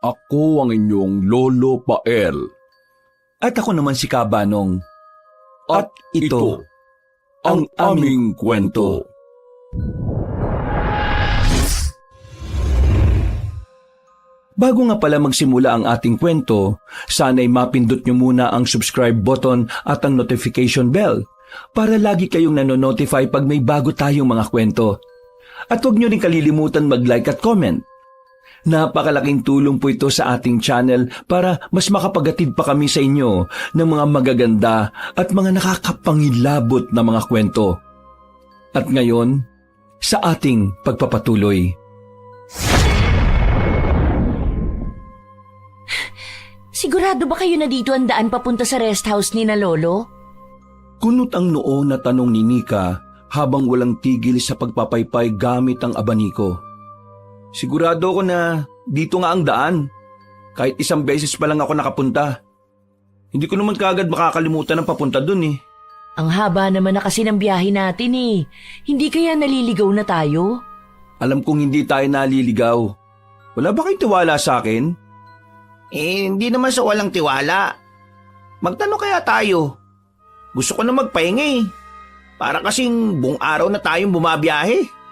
Ako ang inyong Lolo Pael. At ako naman si Kabanong. At ito ang aming kwento. Bago nga pala magsimula ang ating kwento, sana'y mapindot nyo muna ang subscribe button at ang notification bell para lagi kayong nanonotify pag may bago tayong mga kwento. At huwag nyo rin kalilimutan mag-like at comment. Napakalaking tulong po ito sa ating channel para mas makapagatid pa kami sa inyo ng mga magaganda at mga nakakapangilabot na mga kwento. At ngayon, sa ating pagpapatuloy. Sigurado ba kayo na dito ang daan papunta sa rest house ni na Lolo? Kunot ang noo na tanong ni Nika habang walang tigil sa pagpapaypay gamit ang abaniko. Sigurado ako na dito nga ang daan. Kahit isang beses pa lang ako nakapunta. Hindi ko naman kaagad makakalimutan ang papunta dun eh. Ang haba naman na kasi ng biyahe natin eh. Hindi kaya naliligaw na tayo? Alam kong hindi tayo naliligaw. Wala ba kayong tiwala sa akin? Hindi naman sa walang tiwala. Magtanong kaya tayo. Gusto ko na magpahinga eh. Para kasing buong araw na tayong bumabiyahe.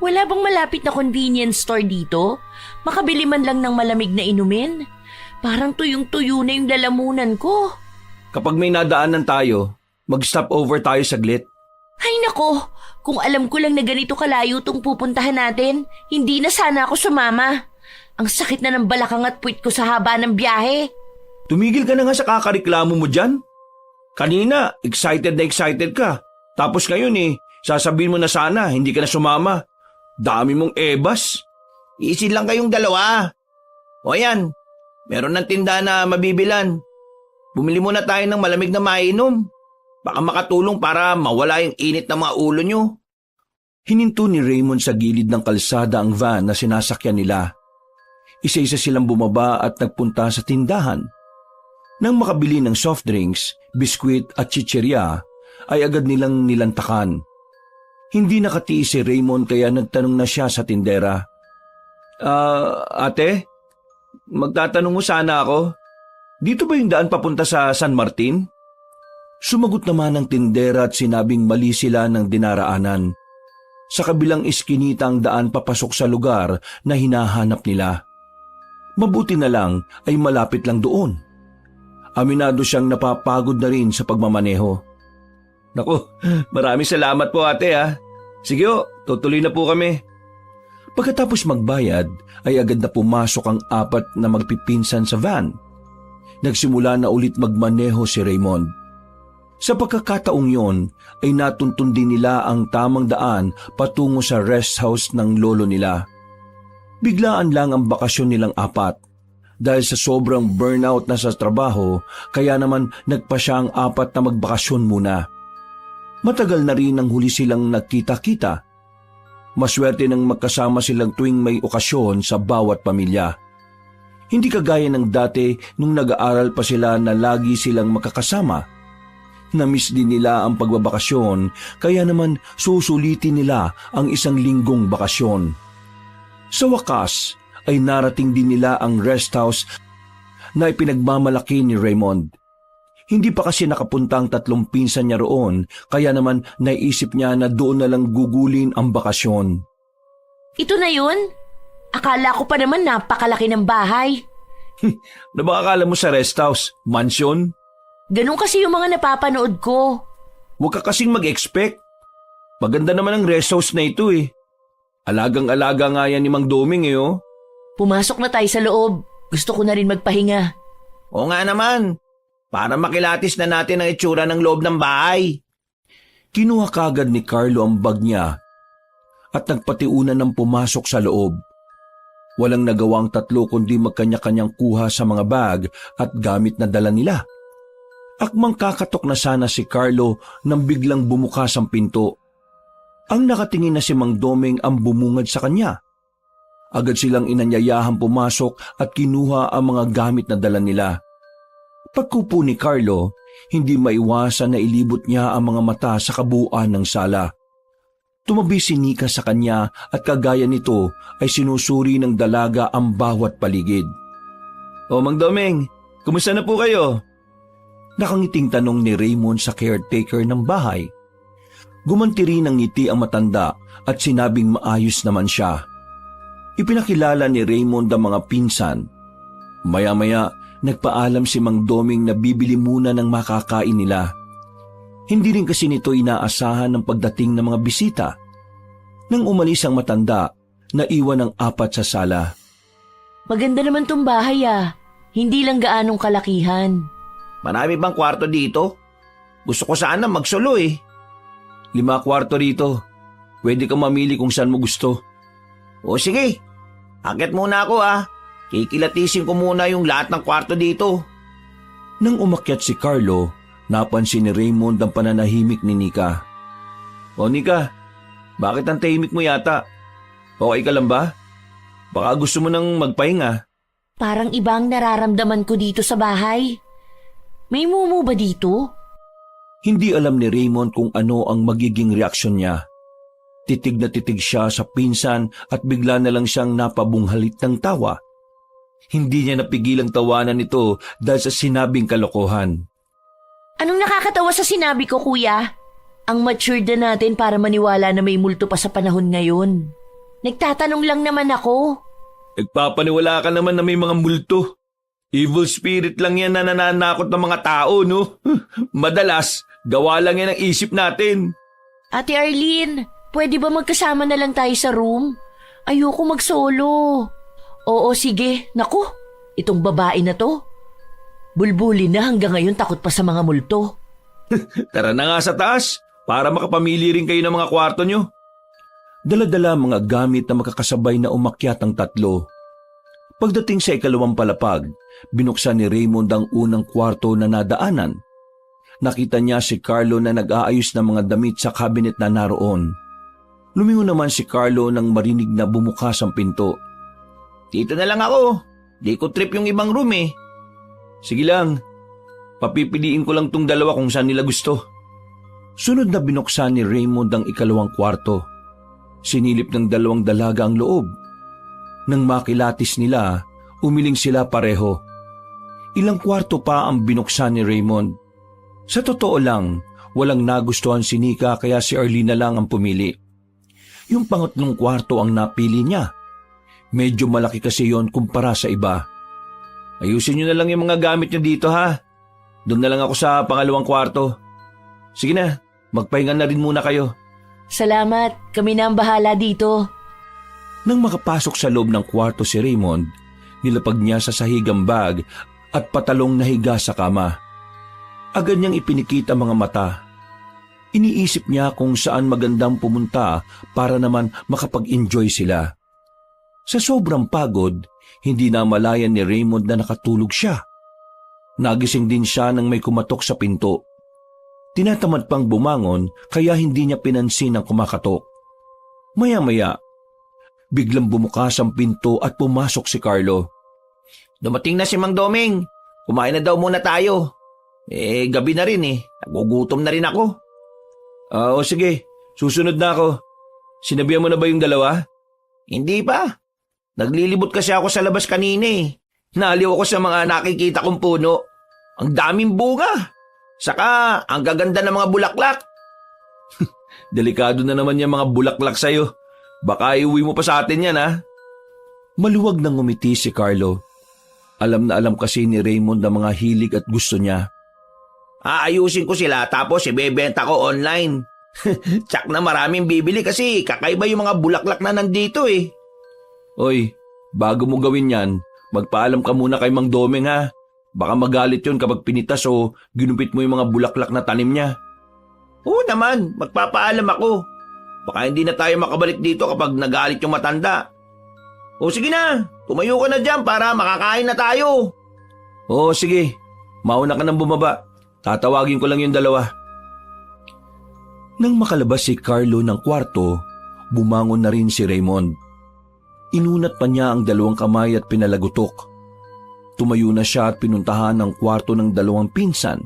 Wala bang malapit na convenience store dito? Makabili man lang ng malamig na inumin? Parang tuyong-tuyo na yung lalamunan ko. Kapag may nadaanan tayo, mag-stop over tayo saglit. Ay nako, kung alam ko lang na ganito kalayo tong pupuntahan natin, hindi na sana ako sumama. Ang sakit na ng balakang at puwit ko sa haba ng biyahe. Tumigil ka na nga sa kakareklamo mo dyan. Kanina, excited na excited ka. Tapos ngayon sasabihin mo na sana, hindi ka na sumama. Dami mong ebas. Isin lang kayong dalawa. O yan, meron ng tindahan na mabibilan. Bumili muna tayo ng malamig na mainom. Baka makatulong para mawala yung init ng mga ulo nyo. Hininto ni Raymond sa gilid ng kalsada ang van na sinasakyan nila. Isa-isa silang bumaba at nagpunta sa tindahan. Nang makabili ng soft drinks, biskwit at chichirya, ay agad nilang nilantakan. Hindi nakatiis si Raymond kaya nagtanong na siya sa tindera. Ate, magtatanong mo sana ako. Dito ba yung daan papunta sa San Martin? Sumagot naman ang tindera at sinabing mali sila ng dinaraanan. Sa kabilang iskinita ang daan papasok sa lugar na hinahanap nila. Mabuti na lang ay malapit lang doon. Aminado siyang napapagod na rin sa pagmamaneho. Naku, maraming salamat po ate ha. Sige tutuloy na po kami. Pagkatapos magbayad ay agad na pumasok ang apat na magpipinsan sa van. Nagsimula na ulit magmaneho si Raymond. Sa pagkakataong yon ay natuntun din nila ang tamang daan patungo sa rest house ng lolo nila. Biglaan lang ang bakasyon nilang apat. Dahil sa sobrang burnout na sa trabaho, kaya naman nagpa siya ang apat na magbakasyon muna. Matagal na rin ang huli silang nagkita-kita. Maswerte nang magkasama silang tuwing may okasyon sa bawat pamilya. Hindi kagaya ng dati nung nag-aaral pa sila na lagi silang makakasama. Namiss din nila ang pagbabakasyon, kaya naman susulitin nila ang isang linggong bakasyon. Sa wakas ay narating din nila ang rest house na ipinagmamalaki ni Raymond. Hindi pa kasi nakapunta ang tatlong pinsan niya roon, kaya naman naisip niya na doon na lang gugulin ang bakasyon. Ito na yun? Akala ko pa naman napakalaki ng bahay. Na baka akala mo sa rest house, mansion? Ganun kasi yung mga napapanood ko. Huwag ka kasing mag-expect. Maganda naman ang rest house na ito eh. Alagang-alaga nga yan ni Mang Doming oh. Pumasok na tayo sa loob. Gusto ko na rin magpahinga. Oo nga naman. Para makilatis na natin ang itsura ng loob ng bahay. Kinuha kagad ni Carlo ang bag niya at nagpatiunan ng pumasok sa loob. Walang nagawa ang tatlo kundi magkanya-kanyang kuha sa mga bag at gamit na dala nila. Akmang kakatok na sana si Carlo nang biglang bumukas ang pinto. Ang nakatingin na si Mang Doming ang bumungad sa kanya. Agad silang inanyayahan pumasok at kinuha ang mga gamit na dala nila. Pagkupo ni Carlo, hindi maiwasan na ilibot niya ang mga mata sa kabuuan ng sala. Tumabi si Nika sa kanya at kagaya nito ay sinusuri ng dalaga ang bawat paligid. O Mang Domeng, kumusta na po kayo? Nakangiting tanong ni Raymond sa caretaker ng bahay. Gumanti rin ng ngiti ang matanda at sinabing maayos naman siya. Ipinakilala ni Raymond ang mga pinsan. Maya-maya, nagpaalam si Mang Domeng na bibili muna ng makakain nila. Hindi rin kasi nito inaasahan ng pagdating ng mga bisita. Nang umalis ang matanda, naiwan ang 4 sa sala. Maganda naman tong bahay Hindi lang gaanong kalakihan. Marami bang kwarto dito? Gusto ko sana magsulo 5 kwarto rito. Pwede kang mamili kung saan mo gusto. O sige, akit muna ako Kikilatisin ko muna yung lahat ng kwarto dito. Nang umakyat si Carlo, napansin ni Raymond ang pananahimik ni Nika. O Nika, bakit ang tahimik mo yata? Okay ka lang ba? Baka gusto mo nang magpahinga. Parang ibang nararamdaman ko dito sa bahay. May mumu ba dito? Hindi alam ni Raymond kung ano ang magiging reaksyon niya. Titig na titig siya sa pinsan at bigla na lang siyang napabunghalit ng tawa. Hindi niya napigilang tawanan ito dahil sa sinabing kalokohan. Anong nakakatawa sa sinabi ko, kuya? Ang matured na natin para maniwala na may multo pa sa panahon ngayon. Nagtatanong lang naman ako. Nagpapaniwala ka naman na may mga multo. Evil spirit lang yan na nananakot ng mga tao, no? Madalas, gawa lang yan ang isip natin. Ate Arlene, pwede ba magkasama na lang tayo sa room? Ayoko mag-solo. Oo, sige. Naku, itong babae na to. Bulbuli na hanggang ngayon takot pa sa mga multo. Tara na nga sa taas para makapamili rin kayo ng mga kwarto nyo. Dala-dala mga gamit na makakasabay na umakyat ang 3. Pagdating sa 2 palapag, binuksan ni Raymond ang unang kwarto na nadaanan. Nakita niya si Carlo na nag-aayos ng mga damit sa cabinet na naroon. Lumingon naman si Carlo nang marinig na bumukas ang pinto. Dito na lang ako. Di ko trip yung ibang room Sige lang, papipiliin ko lang tong 2 kung saan nila gusto. Sunod na binuksan ni Raymond ang 2 kwarto. Sinilip ng 2 dalaga ang loob. Nang makilatis nila, umiling sila pareho. Ilang kwarto pa ang binuksan ni Raymond. Sa totoo lang, walang nagustuhan si Nika kaya si Arlene na lang ang pumili. Yung 3 kwarto ang napili niya. Medyo malaki kasi yon kumpara sa iba. Ayusin niyo na lang yung mga gamit niyo dito Doon na lang ako sa 2 kwarto. Sige na, magpahinga na rin muna kayo. Salamat, kami na ang bahala dito. Nang makapasok sa loob ng kwarto si Raymond, nilapag niya sa sahigang bag at patalong na higa sa kama. Agad niyang ipinikit ang mga mata. Iniisip niya kung saan magandang pumunta para naman makapag-enjoy sila. Sa sobrang pagod, hindi na malayan ni Raymond na nakatulog siya. Nagising din siya nang may kumatok sa pinto. Tinatamad pang bumangon kaya hindi niya pinansin ang kumakatok. Maya-maya, biglang bumukas ang pinto at pumasok si Carlo. Dumating na si Mang Domeng. Kumain na daw muna tayo. Gabi na rin Nagugutom na rin ako. O sige, susunod na ako. Sinabihan mo na ba yung 2? Hindi pa. Naglilibot kasi ako sa labas kanina Naaliw ako sa mga nakikita kong puno. Ang daming bunga. Saka, ang gaganda ng mga bulaklak. Delikado na naman yung mga bulaklak sa'yo. Baka iuwi mo pa sa atin yan Maluwag nang ngumiti si Carlo. Alam na alam kasi ni Raymond ang mga hilig at gusto niya. Aayusin ko sila tapos ibebenta ko online. Tsak na maraming bibili kasi kakaiba yung mga bulaklak na nandito Oy, bago mo gawin yan, magpaalam ka muna kay Mang Domeng Baka magalit yun kapag pinitas o ginupit mo yung mga bulaklak na tanim niya. Oo naman, magpapaalam ako. Baka hindi na tayo makabalik dito kapag nagalit yung matanda. O sige na, tumayo ka na dyan para makakain na tayo. Oo sige, mauna ka nang bumaba. Tatawagin ko lang yung 2. Nang makalabas si Carlo ng kwarto, bumangon na rin si Raymond. Inunat pa niya ang 2 kamay at pinalagutok. Tumayo na siya at pinuntahan ang kwarto ng 2 pinsan.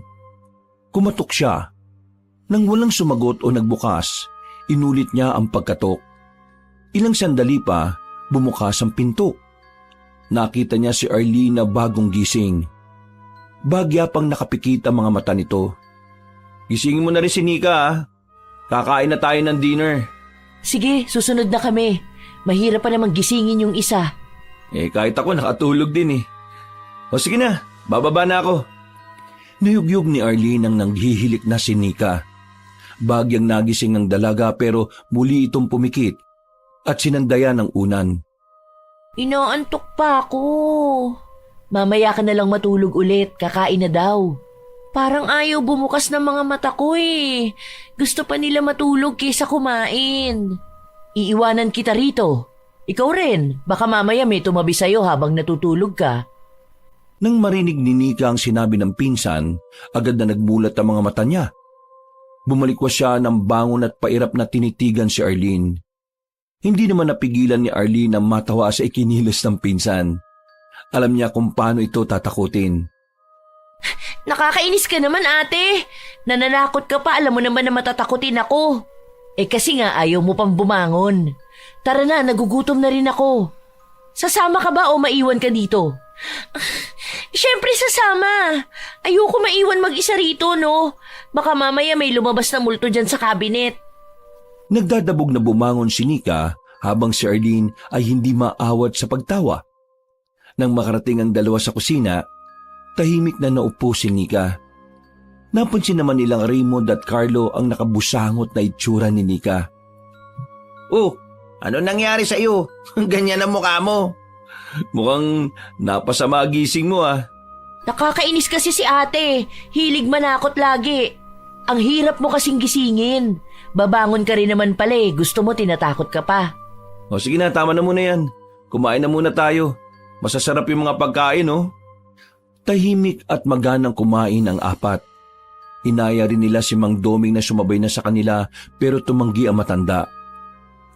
Kumatok siya. Nang walang sumagot o nagbukas, inulit niya ang pagkatok. Ilang sandali pa, bumukas ang pinto. nakita niya si Arlene na bagong gising. Bagya pang nakapikit ang mga mata nito. Gisingin mo na rin si Nika ah. Kakain na tayo ng dinner. Sige, susunod na kami. Mahirap pa namang gisingin yung isa. Kahit ako nakatulog din eh. O sige na, bababa na ako. Nayugyug ni Arlene ang nanghihilik na si Nika. Bagyang nagising ang dalaga pero muli itong pumikit at sinandaya ng unan. Inaantok pa ako. Mamaya ka na lang matulog ulit, kakain na daw. Parang ayaw bumukas ng mga mata ko eh. Gusto pa nila matulog kaysa kumain. Iiwanan kita rito. Ikaw rin, baka mamaya may tumabi sa'yo habang natutulog ka. Nang marinig ni Nika ang sinabi ng pinsan, agad na nagmulat ang mga mata niya. Bumalikwas siya ng bangon at pairap na tinitigan si Arlene. Hindi naman napigilan ni Arlene na matawa sa ikinilos ng pinsan. Alam niya kung paano ito tatakutin. Nakakainis ka naman ate. Nananakot ka pa, alam mo naman na matatakutin ako. Kasi nga ayaw mo pang bumangon. Tara na, nagugutom na rin ako. Sasama ka ba o maiwan ka dito? Siyempre sasama. Ayoko maiwan mag-isa rito, no? Baka mamaya may lumabas na multo dyan sa cabinet. Nagdadabog na bumangon si Nika habang si Arlene ay hindi maawat sa pagtawa. Nang makarating ang dalawa sa kusina, tahimik na naupo si Nika. Napansin naman nilang Raymond at Carlo ang nakabusangot na itsura ni Nika. Oh, ano nangyari sa iyo? Ganyan ang mukha mo. Mukhang napasama gising mo ah. Nakakainis kasi si ate. Hilig manakot lagi. Ang hirap mo kasing gisingin. Babangon ka rin naman pala eh. Gusto mo tinatakot ka pa. O sige na, tama na muna yan. Kumain na muna tayo. Masasarap yung mga pagkain oh. Tahimik at maganang kumain ang apat. Inaya rin nila si Mang Doming na sumabay na sa kanila pero tumanggi ang matanda.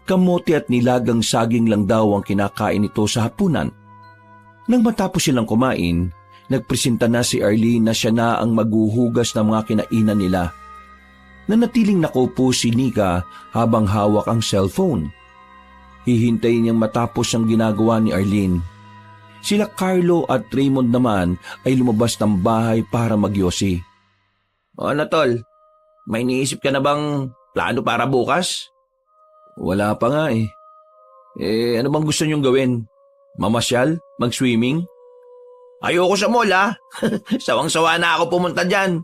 Kamote at nilagang saging lang daw ang kinakain nito sa hapunan. Nang matapos silang kumain, nagpresenta na si Arlene na siya na ang maghuhugas ng mga kinainan nila. Nanatiling nakaupo si Nika habang hawak ang cellphone. Hihintayin niyang matapos ang ginagawa ni Arlene. Sila Carlo at Raymond naman ay lumabas ng bahay para magyosi. O ano tol, may niisip ka na bang plano para bukas? Wala pa nga eh. Ano bang gusto niyong gawin? Mamasyal? Mag-swimming? Ayoko sa mall ah. Sawang-sawa na ako pumunta dyan.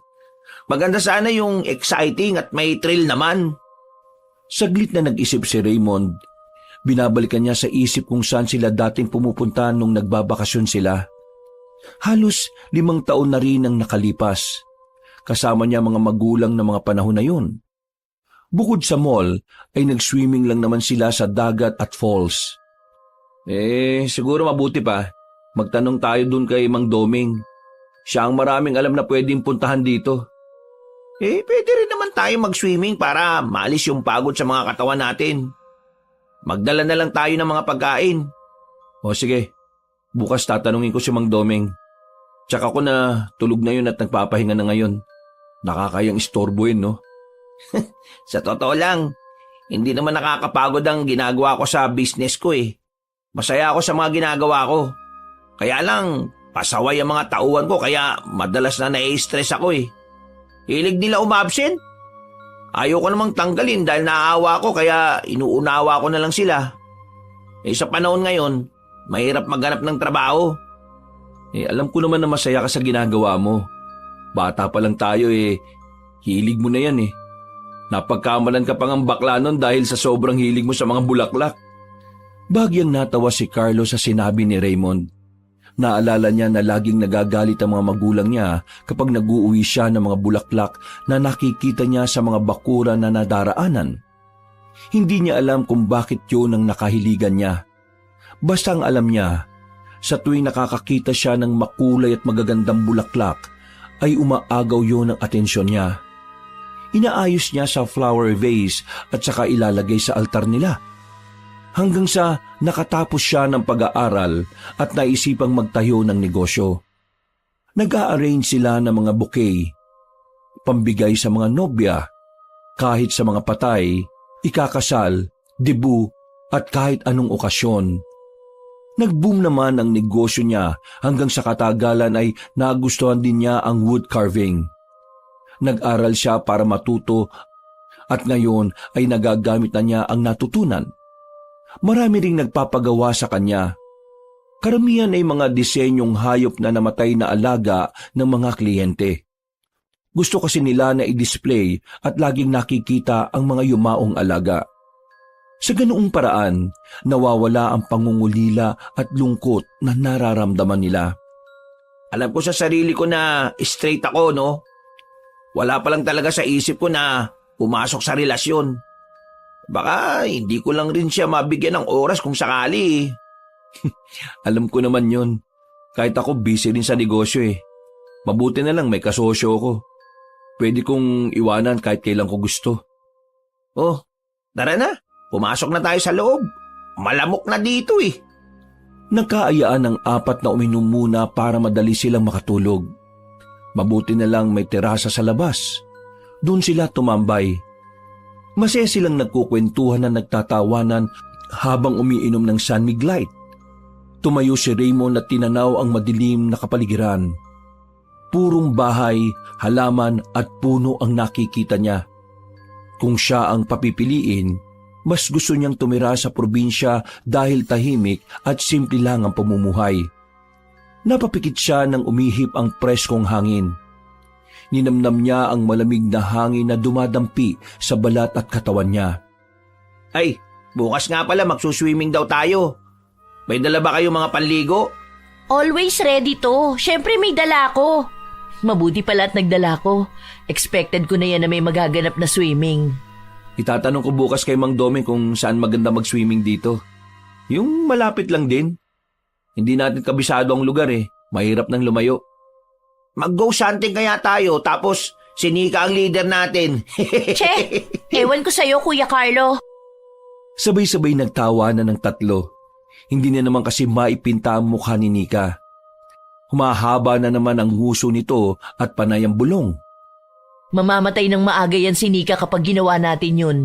Maganda sana yung exciting at may thrill naman. Saglit na nag-isip si Raymond. Binabalikan niya sa isip kung saan sila dating pumupunta nung nagbabakasyon sila. Halos 5 taon na rin ang nakalipas. Kasama niya mga magulang na mga panahon na yun. Bukod sa mall, ay nag-swimming lang naman sila sa dagat at falls. Siguro mabuti pa. Magtanong tayo dun kay Mang Doming. Siya ang maraming alam na pwedeng puntahan dito. Pwede rin naman tayo mag-swimming para maalis yung pagod sa mga katawan natin. Magdala na lang tayo ng mga pagkain. O sige, bukas tatanungin ko si Mang Doming. Tsaka ko na tulog na yun at nagpapahinga na ngayon. Nakakayang istorbohin, no? Sa totoo lang, hindi naman nakakapagod ang ginagawa ko sa business ko eh. Masaya ako sa mga ginagawa ko. Kaya lang, pasaway ang mga tauhan ko kaya madalas na nai-stress ako eh. Hilig nila umabsent. Ayaw ko namang tanggalin dahil naaawa ko kaya inuunawa ko na lang sila. Sa panahon ngayon, mahirap maghanap ng trabaho. Alam ko naman na masaya ka sa ginagawa mo. Bata pa lang tayo hilig mo na yan eh. Napagkamalan ka pang ang bakla nun dahil sa sobrang hilig mo sa mga bulaklak. Bagyang natawa si Carlo sa sinabi ni Raymond. Naalala niya na laging nagagalit ang mga magulang niya kapag nag-uuwi siya ng mga bulaklak na nakikita niya sa mga bakuran na nadaraanan. Hindi niya alam kung bakit yun ang nakahiligan niya. Basta ang alam niya, sa tuwing nakakakita siya ng makulay at magagandang bulaklak, ay umaagaw yun ang atensyon niya. Inaayos niya sa flower vase at saka ilalagay sa altar nila. Hanggang sa nakatapos siya ng pag-aaral at naisipang magtayo ng negosyo. Nag-a-arrange sila ng mga bouquet, pambigay sa mga nobya, kahit sa mga patay, ikakasal, debu at kahit anong okasyon. Nag-boom naman ang negosyo niya hanggang sa katagalan ay nagustuhan din niya ang wood carving. Nag-aral siya para matuto at ngayon ay nagagamit na niya ang natutunan. Marami ring nagpapagawa sa kanya. Karamihan ay mga disenyong hayop na namatay na alaga ng mga kliyente. Gusto kasi nila na i-display at laging nakikita ang mga yumaong alaga. Sa ganoong paraan, nawawala ang pangungulila at lungkot na nararamdaman nila. Alam ko sa sarili ko na straight ako, no? Wala pa lang talaga sa isip ko na pumasok sa relasyon. Baka hindi ko lang rin siya mabigyan ng oras kung sakali. Alam ko naman yun. Kahit ako busy rin sa negosyo eh. Mabuti na lang may kasosyo ko. Pwede kong iwanan kahit kailan ko gusto. Oh, tara na. Pumasok na tayo sa loob. Malamok na dito eh. Nagkaayaan ng 4 na uminom muna para madali silang makatulog. Mabuti na lang may terasa sa labas. Doon sila tumambay. Masaya silang nagkukwentuhan na nagtatawanan habang umiinom ng San Mig Light. Tumayo si Raymond at tinanaw ang madilim na kapaligiran. Purong bahay, halaman at puno ang nakikita niya. Kung siya ang papipiliin, mas gusto niyang tumira sa probinsya dahil tahimik at simple lang ang pamumuhay. Napapikit siya nang umihip ang preskong hangin. Ninamnam niya ang malamig na hangin na dumadampi sa balat at katawan niya. Ay, bukas nga pala magsuswimming daw tayo. May dala ba kayo mga panligo? Always ready to. Siyempre may dala ko. Mabuti pala at nagdala ko. Expected ko na yan na may magaganap na swimming. Itatanong ko bukas kay Mang Doming kung saan maganda mag-swimming dito. Yung malapit lang din. Hindi natin kabisado ang lugar eh. Mahirap nang lumayo. Mag-go hunting kaya tayo tapos si Nika ang leader natin. Che, ewan ko sa'yo, Kuya Carlo. Sabay-sabay nagtawanan ng 3. Hindi na naman kasi maipinta ang mukha ni Nika. Humahaba na naman ang huso nito at panay ang bulong. Mamamatay ng maaga yan si Nika kapag ginawa natin yun.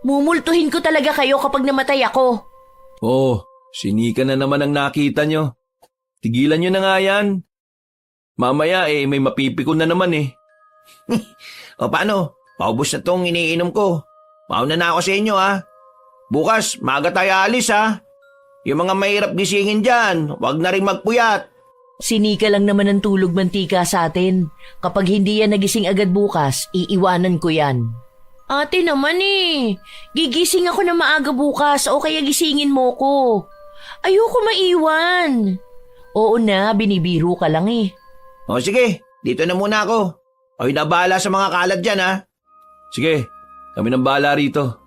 Mumultuhin ko talaga kayo kapag namatay ako. Oh, si Nika na naman ang nakita nyo. Tigilan nyo na nga yan. Mamaya may mapipikon na naman eh. O paano? Paubos na tong iniinom ko. Mauna na ako sa inyo ha. Bukas, maaga tayo alis ha. Yung mga mahirap gisingin dyan, wag na rin magpuyat. Si Nika lang naman ang tulog mantika sa atin. Kapag hindi yan nagising agad bukas, iiwanan ko yan. Ate naman eh. Gigising ako na maaga bukas o kaya gisingin mo ko. Ayoko maiwan. Oo na, binibiro ka lang eh. O sige, dito na muna ako. Ako'y nabahala sa mga kalat dyan ha. Sige, kami nang bahala rito.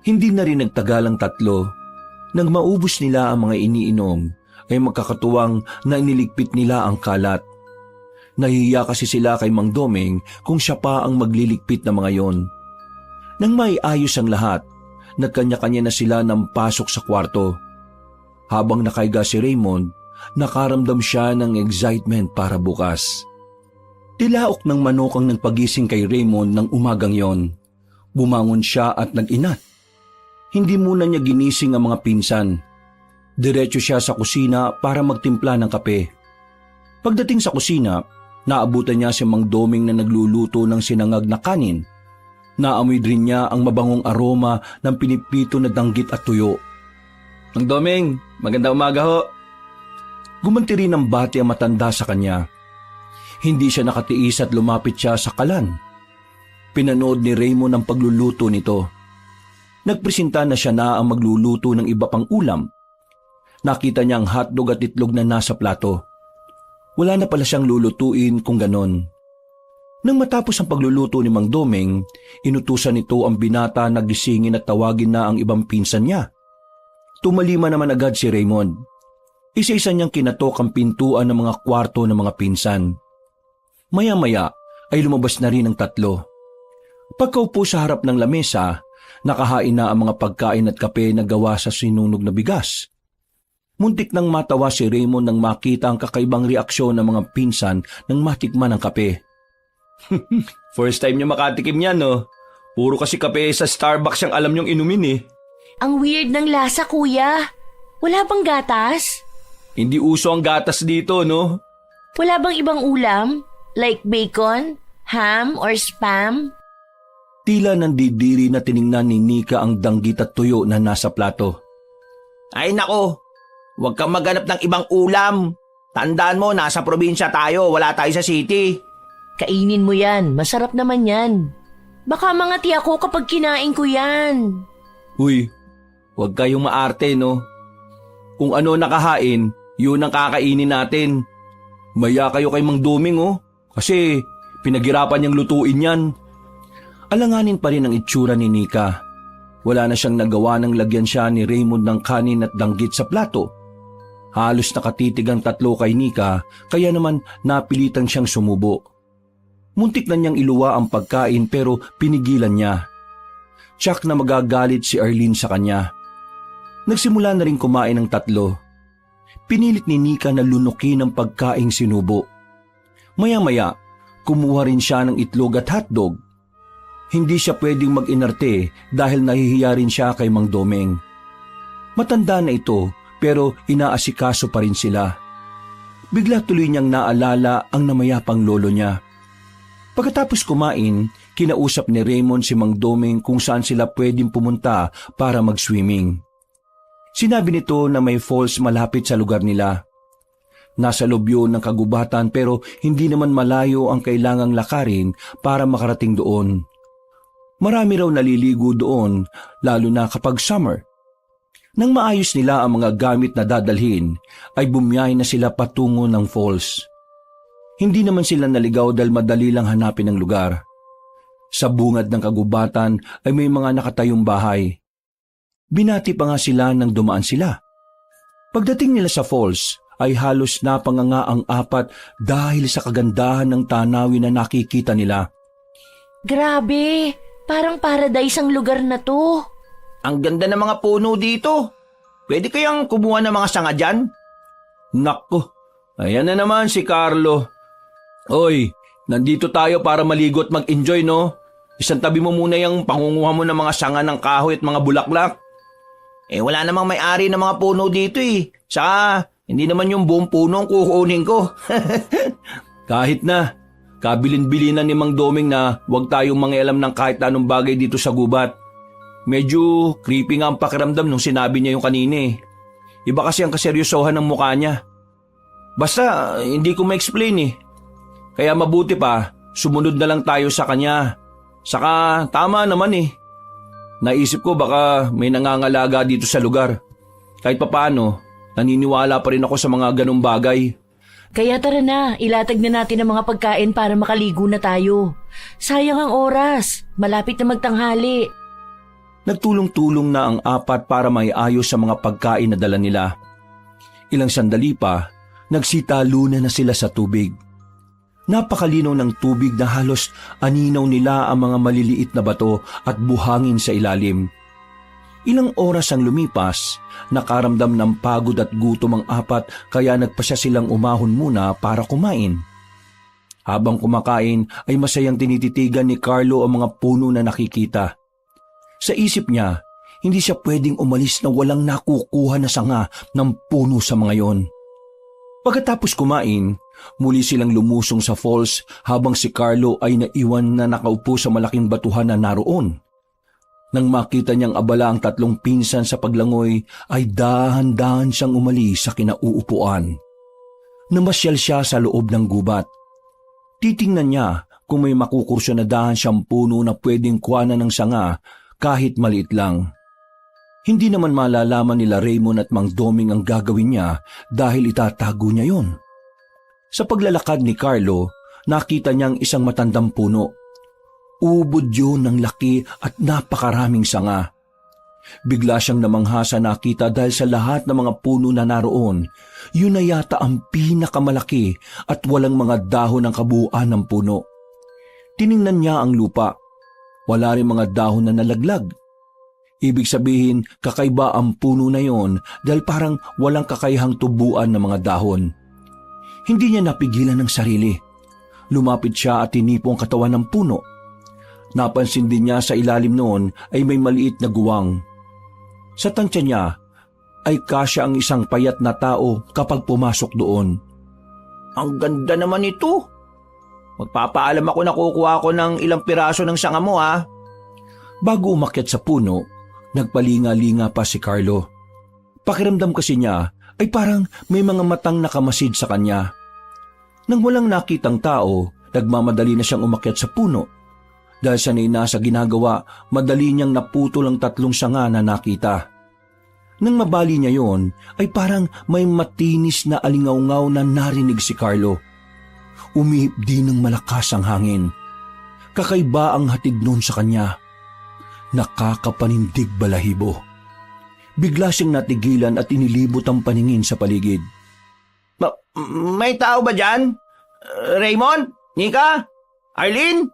Hindi na rin nagtagal ang 3. Nang maubos nila ang mga iniinom, ay magkakatuwang na iniligpit nila ang kalat. Nahihiya kasi sila kay Mang Doming kung siya pa ang magliligpit ng mga yon. Nang maiayos ang lahat, nagkanya-kanya na sila ng pasok sa kwarto. Habang nakaiga si Raymond, nakaramdam siya ng excitement para bukas. Tilaok ng manok ang nagpagising kay Raymond ng umagang yon. Bumangon siya at nag-inat. Hindi muna niya ginising ang mga pinsan. Diretso siya sa kusina para magtimpla ng kape. Pagdating sa kusina, naabutan niya si Mang Doming na nagluluto ng sinangag na kanin. Naamoy rin niya ang mabangong aroma ng pinipito na danggit at tuyo. Mang Doming, magandang umaga ho. Gumanti rin ng bati ang matanda sa kanya. Hindi siya nakatiis at lumapit siya sa kalan. Pinanood ni Raymond ang pagluluto nito. Nagpresenta na siya na ang magluluto ng iba pang ulam. Nakita niya ang hotdog at itlog na nasa plato. Wala na pala siyang lulutuin kung ganon. Nang matapos ang pagluluto ni Mang Doming, inutusan nito ang binata na gisingin at tawagin na ang ibang pinsan niya. Tumalima naman agad si Raymond. Isa-isa niyang kinatok ang pintuan ng mga kwarto ng mga pinsan. Maya-maya ay lumabas na rin ang 3. Pagkaupo sa harap ng lamesa, nakahain na ang mga pagkain at kape na gawa sa sinunog na bigas. Muntik nang matawa si Raymond nang makita ang kakaibang reaksyon ng mga pinsan nang matikman ang kape. First time niyo makatikim yan, no? Puro kasi kape sa Starbucks ang alam niyong inumin eh. Ang weird ng lasa, kuya. Wala bang gatas? Hindi uso ang gatas dito, no? Wala bang ibang ulam? Like bacon, ham, or spam? Tila nandidiri na tiningnan ni Nika ang danggit at tuyo na nasa plato. Ay nako, huwag kang maghanap ng ibang ulam. Tandaan mo, nasa probinsya tayo, wala tayo sa city. Kainin mo yan, masarap naman yan. Baka mangati ako kapag kinain ko yan. Uy, huwag kayong maarte, no? Kung ano nakahain, yun ang kakainin natin. Maya kayo kay Mang Doming, oh. Kasi pinaghirapan niyang lutuin yan. Alanganin pa rin ang itsura ni Nika. Wala na siyang nagawa nang lagyan siya ni Raymond ng kanin at danggit sa plato. Halos nakatitig ang tatlo kay Nika, kaya naman napilitan siyang sumubo. Muntik na niyang iluwa ang pagkain pero pinigilan niya. Tiyak na magagalit si Arlene sa kanya. Nagsimula na rin kumain ng tatlo. Pinilit ni Nika na lunukin ang pagkaing sinubo. Maya-maya, kumuha rin siya ng itlog at hotdog. Hindi siya pwedeng mag-inarte dahil nahihiya rin siya kay Mang Domeng. Matanda na ito pero inaasikaso pa rin sila. Bigla tuloy niyang naalala ang namayapang lolo niya. Pagkatapos kumain, kinausap ni Raymond si Mang Domeng kung saan sila pwedeng pumunta para mag-swimming. Sinabi nito na may falls malapit sa lugar nila. Nasa loob yun ng kagubatan pero hindi naman malayo ang kailangang lakarin para makarating doon. Marami raw naliligo doon, lalo na kapag summer. Nang maayos nila ang mga gamit na dadalhin, ay bumiyahe na sila patungo ng falls. Hindi naman sila naligaw dahil madali lang hanapin ang lugar. Sa bungad ng kagubatan ay may mga nakatayong bahay. Binati pa nga sila nang dumaan sila. Pagdating nila sa falls, ay halos napanganga ang apat dahil sa kagandahan ng tanawin na nakikita nila. Grabe, parang paradise ang lugar na to. Ang ganda ng mga puno dito. Pwede kayang kumuha ng mga sanga dyan? Nako, ayan na naman si Carlo. Oy, nandito tayo para maligo at mag-enjoy, no? Isang tabi mo muna yung pangunguha mo ng mga sanga ng kahoy at mga bulaklak. Wala namang may-ari ng mga puno dito eh. Saka, hindi naman yung buong puno ang kukunin ko. Kahit na, kabilin-bilinan ni Mang Domeng na huwag tayong mangialam ng kahit anong bagay dito sa gubat. Medyo creepy nga ang pakiramdam nung sinabi niya yung kanina eh. Iba kasi ang kaseryosohan ng mukha niya. Basta, hindi ko ma-explain eh. Kaya mabuti pa, sumunod na lang tayo sa kanya. Saka, tama naman eh. Naisip ko baka may nangangalaga dito sa lugar. Kahit papaano, naniniwala pa rin ako sa mga ganong bagay. Kaya tara na, ilatag na natin ang mga pagkain para makaligo na tayo. Sayang ang oras, malapit na magtanghali. Nagtulong-tulong na ang apat para maiayos sa mga pagkain na dala nila. Ilang sandali pa, nagsitalunan na sila sa tubig. Napakalinaw ng tubig na halos aninaw nila ang mga maliliit na bato at buhangin sa ilalim. Ilang oras ang lumipas, nakaramdam ng pagod at gutom ang apat kaya nagpasya silang umahon muna para kumain. Habang kumakain ay masayang tinititigan ni Carlo ang mga puno na nakikita. Sa isip niya, hindi siya pwedeng umalis na walang nakukuha na sanga ng puno sa mga yon. Pagkatapos kumain, muli silang lumusong sa falls habang si Carlo ay naiwan na nakaupo sa malaking batuhan na naroon. Nang makita niyang abala ang tatlong pinsan sa paglangoy, ay dahan-dahan siyang umalis sa kinauupuan. Namasyal siya sa loob ng gubat. Titingnan niya kung may makukursyonadahan siyang puno na pwedeng kuhanan ng sanga kahit maliit lang. Hindi naman malalaman nila Raymond at Mang Domeng ang gagawin niya dahil itatago niya yon. Sa paglalakad ni Carlo, nakita niyang isang matandang puno. Ubod yun ng laki at napakaraming sanga. Bigla siyang namangha sa nakita dahil sa lahat ng mga puno na naroon, yun na yata ang pinakamalaki at walang mga dahon ng kabuuan ng puno. Tiningnan niya ang lupa. Wala rin mga dahon na nalaglag. Ibig sabihin, kakaiba ang puno na yon dahil parang walang kakayahang tubuan ng mga dahon. Hindi niya napigilan ng sarili. Lumapit siya at tinipo ang katawan ng puno. Napansin din niya sa ilalim noon ay may maliit na guwang. Sa tansya niya, ay kasya ang isang payat na tao kapag pumasok doon. Ang ganda naman ito. Magpapaalam ako na kukuha ko ng ilang piraso ng sanga mo ha. Bago umakyat sa puno, nagpalinga-linga pa si Carlo. Pakiramdam kasi niya ay parang may mga matang nakamasid sa kanya. Nang walang nakitang tao, nagmamadali na siyang umakyat sa puno. Dahil sanay na sa ginagawa, madali niyang naputol ang 3 sanga na nakita. Nang mabali niya yon, ay parang may matinis na alingawngaw na narinig si Carlo. Umihip din ng malakas ang hangin. Kakaiba ang hatid noon sa kanya. Nakakapanindig balahibo. Bigla siyang natigilan at inilibot ang paningin sa paligid. May tao ba dyan? Raymond? Nika? Arlene?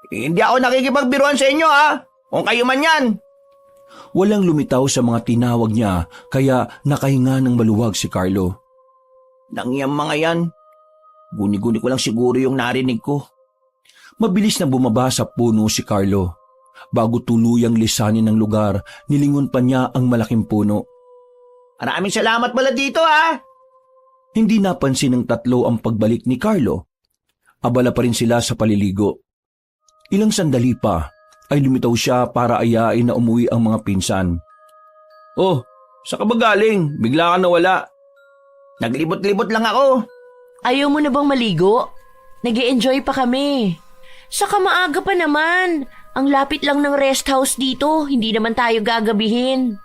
Hindi ako nakikipagbiruan sa inyo ha. Kung kayo man yan. Walang lumitaw sa mga tinawag niya kaya nakahinga ng maluwag si Carlo. Nangyang mga yan. Guni-guni ko lang siguro yung narinig ko. Mabilis na bumaba sa puno si Carlo. Bago tuluyang lisanin ng lugar, nilingon pa niya ang malaking puno. Maraming salamat pala dito ha. Hindi napansin ng 3 ang pagbalik ni Carlo. Abala pa rin sila sa paliligo. Ilang sandali pa ay lumitaw siya para ayain na umuwi ang mga pinsan. Oh, saan ka ba galing? Bigla ka nawala. Naglibot-libot lang ako. Ayaw mo na bang maligo? Nag-e-enjoy pa kami. Saka maaga pa naman. Ang lapit lang ng rest house dito, hindi naman tayo gagabihin.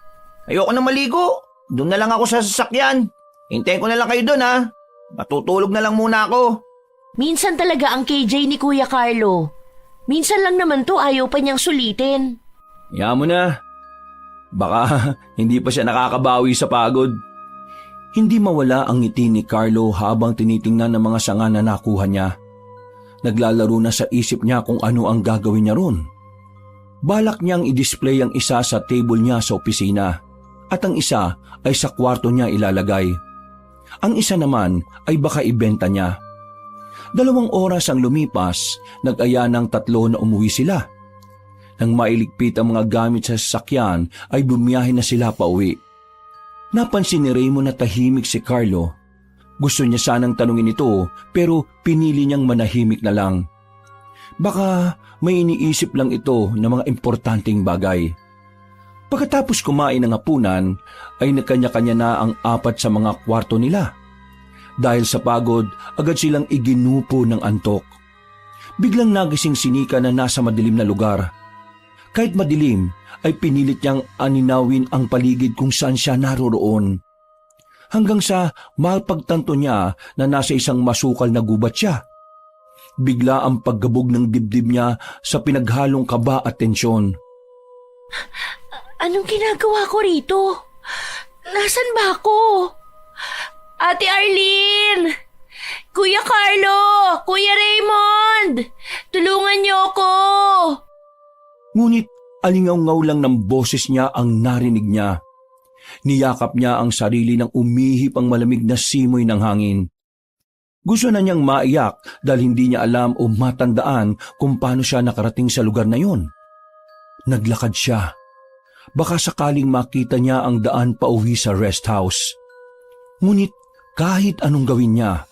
Ayoko na maligo. Doon na lang ako sa sasakyan. Hintayin ko na lang kayo doon ha. Matutulog na lang muna ako. Minsan talaga ang KJ ni Kuya Carlo. Minsan lang naman to, ayaw pa niyang sulitin. Hayaan mo na. Baka hindi pa siya nakakabawi sa pagod. Hindi mawala ang ngiti ni Carlo habang tinitingnan ng mga sanga na nakuha niya. Naglalaro na sa isip niya kung ano ang gagawin niya ron. Balak niyang i-display ang isa sa table niya sa opisina at ang isa ay sa kwarto niya ilalagay. Ang isa naman ay baka ibenta niya. 2 oras ang lumipas, nag-aya ng 3 na umuwi sila. Nang mailigpit ang mga gamit sa sasakyan ay bumiyahe na sila pauwi. Napansin ni Raymond na tahimik si Carlo. Gusto niya sanang tanungin ito pero pinili niyang manahimik na lang. Baka may iniisip lang ito na mga importanteng bagay. Pagkatapos kumain ng hapunan ay nakanya-kanya na ang 4 sa mga kwarto nila. Dahil sa pagod, agad silang iginupo ng antok. Biglang nagising si Nika na nasa madilim na lugar. Kahit madilim, ay pinilit niyang aninawin ang paligid kung saan siya naroroon. Hanggang sa mapagtanto niya na nasa isang masukal na gubat siya. Bigla ang paggabog ng dibdib niya sa pinaghalong kaba at tensyon. Anong ginagawa ko rito? Nasaan ba ako? Ate Arlene! Kuya Carlo! Kuya Raymond! Tulungan niyo ako! Ngunit alingaw-ngaw lang ng boses niya ang narinig niya. Niyakap niya ang sarili nang umihip ang malamig na simoy ng hangin. Gusto na niyang maiyak dahil hindi niya alam o matandaan kung paano siya nakarating sa lugar na yun. Naglakad siya. Baka sakaling makita niya ang daan pauwi sa rest house. Ngunit kahit anong gawin niya,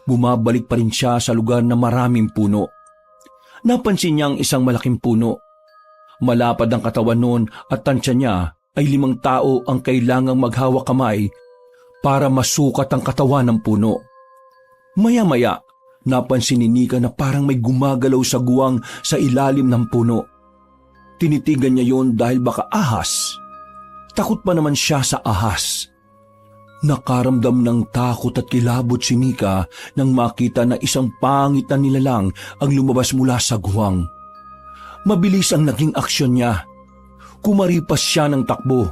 bumabalik pa rin siya sa lugar na maraming puno. Napansin niya ang isang malaking puno. Malapad ang katawan noon at tansya niya ay 5 tao ang kailangang maghawak kamay para masukat ang katawan ng puno. Maya-maya, napansin ni Nika na parang may gumagalaw sa guwang sa ilalim ng puno. Tinitigan niya yon dahil baka ahas. Takot pa naman siya sa ahas. Nakaramdam ng takot at kilabot si Nika nang makita na isang pangit na nilalang ang lumabas mula sa guwang. Mabilis ang naging aksyon niya. Kumaripas siya ng takbo.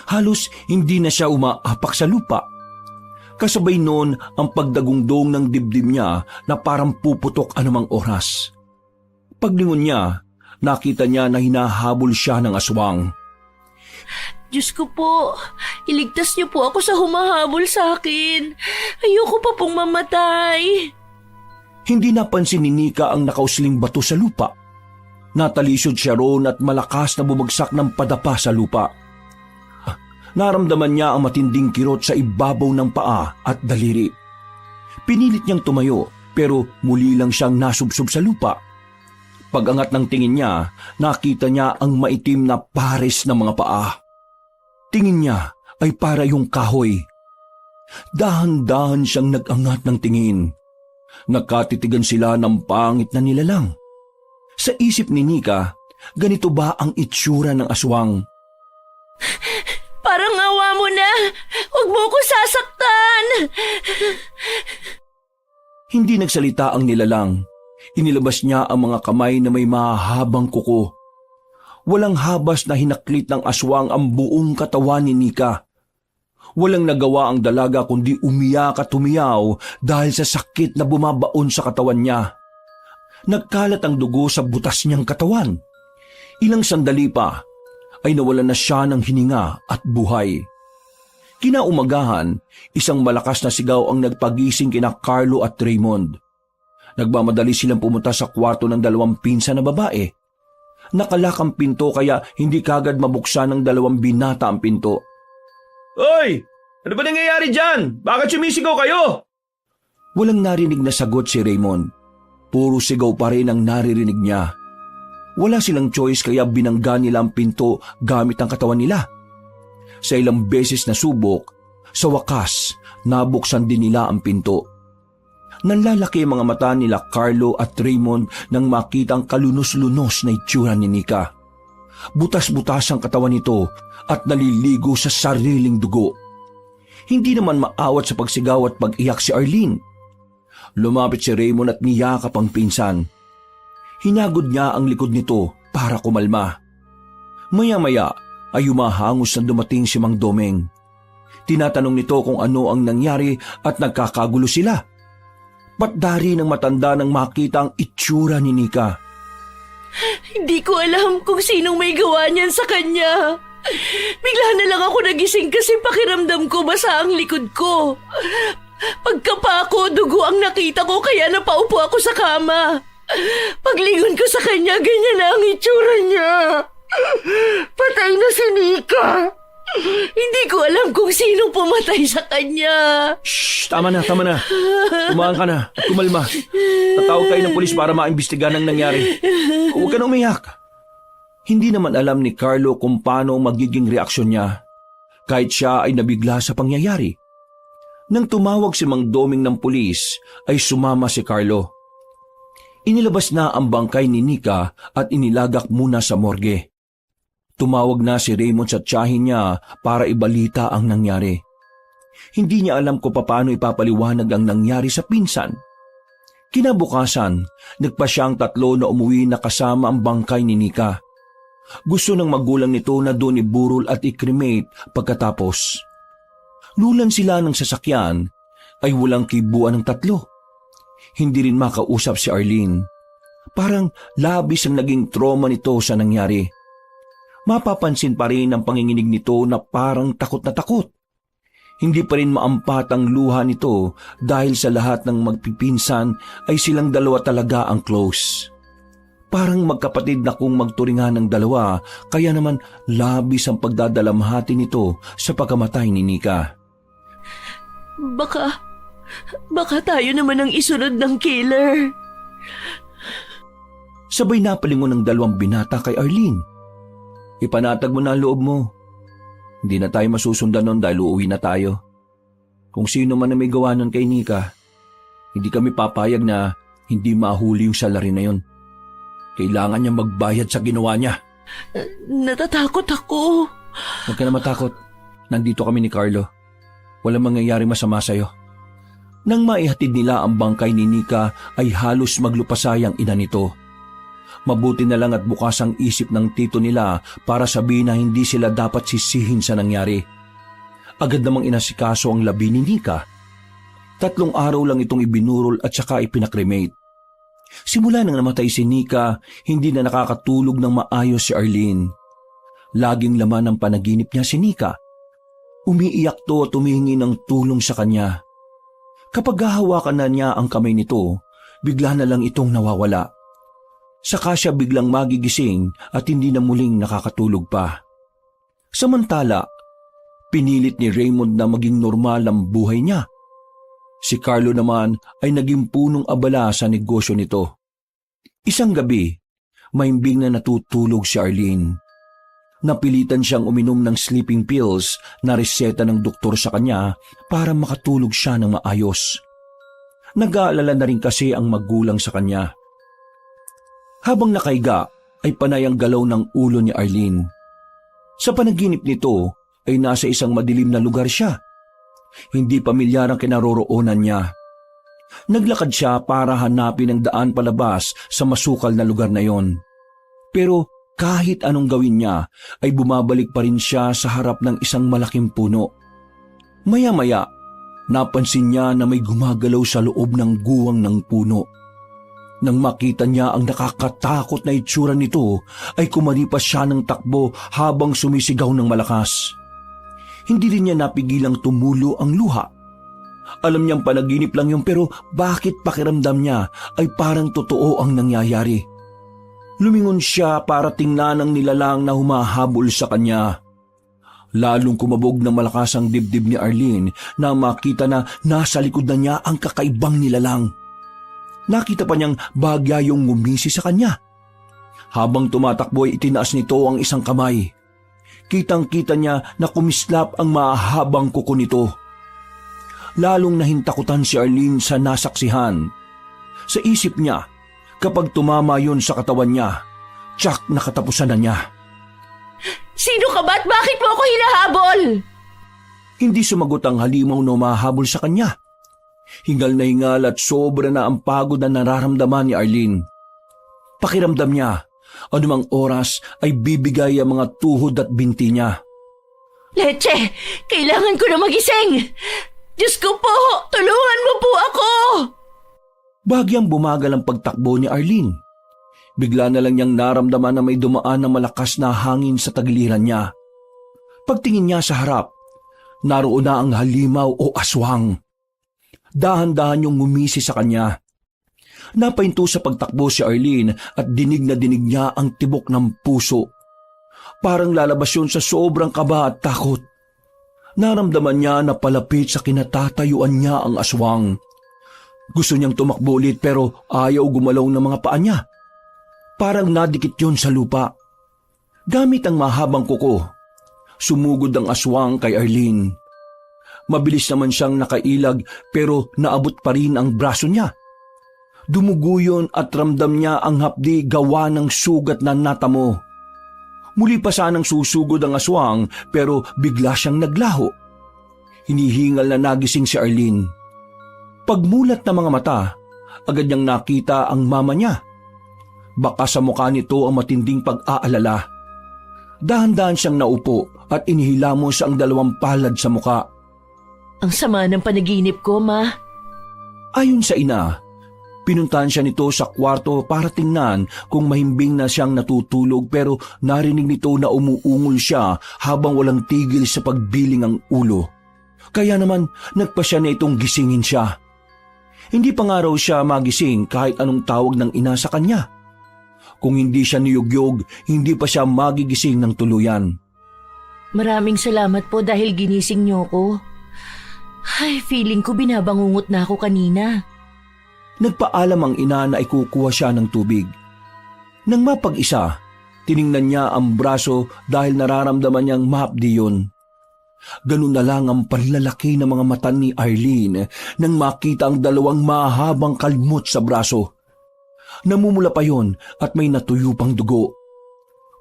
Halos hindi na siya umaapak sa lupa. Kasabay noon ang pagdagungdong ng dibdib niya na parang puputok anumang oras. Paglingon niya, nakita niya na hinahabol siya ng aswang. Diyos ko po, iligtas niyo po ako sa humahabol sa akin. Ayoko pa pong mamatay. Hindi napansin ni Nika ang nakausling bato sa lupa. Natalisod siya roon at malakas na bumagsak ng padapa sa lupa. Naramdaman niya ang matinding kirot sa ibabaw ng paa at daliri. Pinilit niyang tumayo pero muli lang siyang nasubsob sa lupa. Pag-angat ng tingin niya, nakita niya ang maitim na pares ng mga paa. Tingin niya ay para yung kahoy. Dahan-dahan siyang nag-angat ng tingin. Nakatitigan sila ng pangit na nilalang. Sa isip ni Nika, ganito ba ang itsura ng aswang? Parang awa mo na! Huwag mo ko sasaktan! Hindi nagsalita ang nilalang. Inilabas niya ang mga kamay na may mahabang kuko. Walang habas na hinaklit ng aswang ang buong katawan ni Nika. Walang nagawa ang dalaga kundi umiyak at humiyaw dahil sa sakit na bumabaon sa katawan niya. Nagkalat ang dugo sa butas niyang katawan. Ilang sandali pa ay nawalan na siya ng hininga at buhay. Kinaumagahan, isang malakas na sigaw ang nagpagising kina Carlo at Raymond. Nagmamadali silang pumunta sa kwarto ng dalawang pinsan na babae. Nakalak ang pinto kaya hindi kagad mabuksan ng dalawang binata ang pinto. Hoy! Ano ba nangyayari dyan? Bakit sumisigaw kayo? Walang narinig na sagot si Raymond. Puro sigaw pa rin ang naririnig niya. Wala silang choice kaya binangga nila ang pinto gamit ang katawan nila. Sa ilang beses na subok, sa wakas, nabuksan din nila ang pinto. Nanlalaki ang mga mata nila Carlo at Raymond nang makita ang kalunos-lunos na itsura ni Nika. Butas-butas ang katawan nito at naliligo sa sariling dugo. Hindi naman maawat sa pagsigaw at pag-iyak si Arlene. Lumapit si Raymond at niyakap ang pinsan. Hinagod niya ang likod nito para kumalma. Maya-maya ay umahangos na dumating si Mang Domeng. Tinatanong nito kung ano ang nangyari at nagkakagulo sila. Patdari ng matanda nang makita ang itsura ni Nika. Hindi ko alam kung sinong may gawa niyan sa kanya. Bigla na lang ako nagising kasi pakiramdam ko basa ang likod ko. Pagkapa ko, dugo ang nakita ko kaya napaupo ako sa kama. Paglingon ko sa kanya, ganyan na ang itsura niya. Patay na si Nika. Hindi ko alam kung sino pumatay sa kanya. Shh! Tama na, tama na. Umaang ka na at kumalma. Tatawag tayo ng pulis para maimbestigahan ang nangyari. Huwag ka na umiyak. Hindi naman alam ni Carlo kung paano magiging reaksyon niya. Kahit siya ay nabigla sa pangyayari. Nang tumawag si Mang Doming ng pulis, ay sumama si Carlo. Inilabas na ang bangkay ni Nika at inilagak muna sa morgue. Tumawag na si Raymond sa tiyahin niya para ibalita ang nangyari. Hindi niya alam kung paano ipapaliwanag ang nangyari sa pinsan. Kinabukasan, nagpa siyang tatlo na umuwi na kasama ang bangkay ni Nika. Gusto ng magulang nito na doon iburol at i-cremate pagkatapos. Lulan sila ng sasakyan ay walang kibuan ng tatlo. Hindi rin makausap si Arlene. Parang labis ang naging trauma nito sa nangyari. Mapapansin pa rin ang panginginig nito na parang takot na takot. Hindi pa rin maampat ang luha nito dahil sa lahat ng magpipinsan ay silang dalawa talaga ang close. Parang magkapatid na kung magturingan ng dalawa kaya naman labis ang pagdadalamhati nito sa pagkamatay ni Nika. Baka tayo naman ang isunod ng killer. Sabay napalingon ng dalawang binata kay Arlene. Ipanatag mo na ang loob mo. Hindi na tayo masusundan nun dahil uuwi na tayo. Kung sino man na may gawa nun kay Nika, hindi kami papayag na hindi mahuli yung salary na yun. Kailangan niya magbayad sa ginawa niya. Natatakot ako. Huwag ka na matakot. Nandito kami ni Carlo. Walang mangyayari masama sa'yo. Nang maihatid nila ang bangkay ni Nika ay halos maglupasay ang ina nito. Mabuti na lang at bukas ang isip ng tito nila para sabihin na hindi sila dapat sisihin sa nangyari. Agad namang inasikaso ang labi ni Nika. 3 araw lang itong ibinurol at saka ipinakremate. Simula nang namatay si Nika, hindi na nakakatulog ng maayos si Arlene. Laging laman ng panaginip niya si Nika. Umiiyak to at humihingi ng tulong sa kanya. Kapag hahawakan na niya ang kamay nito, bigla na lang itong nawawala. Saka siya biglang magigising at hindi na muling nakakatulog pa. Samantala, Pinilit ni Raymond na maging normal ang buhay niya. Si Carlo naman ay naging punong abala sa negosyo nito. Isang gabi, mahimbing na natutulog si Arlene. Napilitan siyang uminom ng sleeping pills na reseta ng doktor sa kanya para makatulog siya ng maayos. Nag-aalala na rin kasi ang magulang sa kanya. Habang nakaiga ay panay ang galaw ng ulo ni Arlene. Sa panaginip nito ay nasa isang madilim na lugar siya. Hindi pamilyar ang kinaroroonan niya. Naglakad siya para hanapin ang daan palabas sa masukal na lugar na yon. Pero kahit anong gawin niya ay bumabalik pa rin siya sa harap ng isang malaking puno. Maya-maya, napansin niya na may gumagalaw sa loob ng guwang ng puno. Nang makita niya ang nakakatakot na itsura nito, ay kumaripas siya ng takbo habang sumisigaw ng malakas. Hindi rin niya napigilang tumulo ang luha. Alam niyang panaginip lang yun pero bakit pakiramdam niya ay parang totoo ang nangyayari. Lumingon siya para tingnan ang nilalang na humahabol sa kanya. Lalong kumabog ng malakas ang dibdib ni Arlene na makita na nasa likod na niya ang kakaibang nilalang. Nakita pa niyang bagya yung ngumisi sa kanya. Habang tumatakbo ay itinaas nito ang isang kamay. Kitang-kita niya na kumislap ang mahabang kuko nito. Lalong nahintakutan si Arlene sa nasaksihan. Sa isip niya, kapag tumama yon sa katawan niya, tsak na katapusan na niya. Sino ka ba at bakit mo ako hinahabol? Hindi sumagot ang halimaw na umahabol sa kanya. Hingal na hingal at sobra na ang pagod na nararamdaman ni Arlene. Pakiramdam niya, anumang oras ay bibigay ang mga tuhod at binti niya. Leche, kailangan ko na magising. Diyos ko po, tulungan mo po ako. Bagyang bumagal ang pagtakbo ni Arlene. Bigla na lang niyang naramdaman na may dumaan na malakas na hangin sa tagiliran niya. Pagtingin niya sa harap, naroon na ang halimaw o aswang. Dahan-dahan yung ngumisi sa kanya. Napahinto sa pagtakbo si Arlene at dinig na dinig niya ang tibok ng puso. Parang lalabas yun sa sobrang kaba at takot. Naramdaman niya na palapit sa kinatatayuan niya ang aswang. Gusto niyang tumakbo ulit pero ayaw gumalaw ng mga paa niya. Parang nadikit yun sa lupa. Gamit ang mahabang kuko, sumugod ang aswang kay Arlene. Mabilis naman siyang nakailag pero naabot pa rin ang braso niya. Dumugo yun at ramdam niya ang hapdi gawa ng sugat na natamo. Muli pa sanang susugod ang aswang pero bigla siyang naglaho. Hinihingal na nagising si Arlene. Pagmulat ng mga mata, agad niyang nakita ang mama niya. Baka sa mukha nito ang matinding pag-aalala. Dahan-dahan siyang naupo at inihilamos ang dalawang palad sa mukha. Ang sama ng panaginip ko, Ma. Ayon sa ina, pinuntahan siya nito sa kwarto para tingnan kung mahimbing na siyang natutulog pero narinig nito na umuungol siya habang walang tigil sa pagbiling ang ulo. Kaya naman nagpa siya na itong gisingin siya. Hindi pa nga raw siya magising kahit anong tawag ng ina sa kanya. Kung hindi siya niyugyog, hindi pa siya magigising ng tuluyan. Maraming salamat po dahil ginising niyo ko. Ay, feeling ko binabangungot na ako kanina. Nagpaalam ang ina na ikukuha siya ng tubig. Nang mapag-isa, tiningnan niya ang braso dahil nararamdaman niyang mahapdi yun. Ganun na lang ang panlalaki ng mga mata ni Arlene nang makita ang dalawang mahabang kalmot sa braso. Namumula pa yon at may natuyo pang dugo.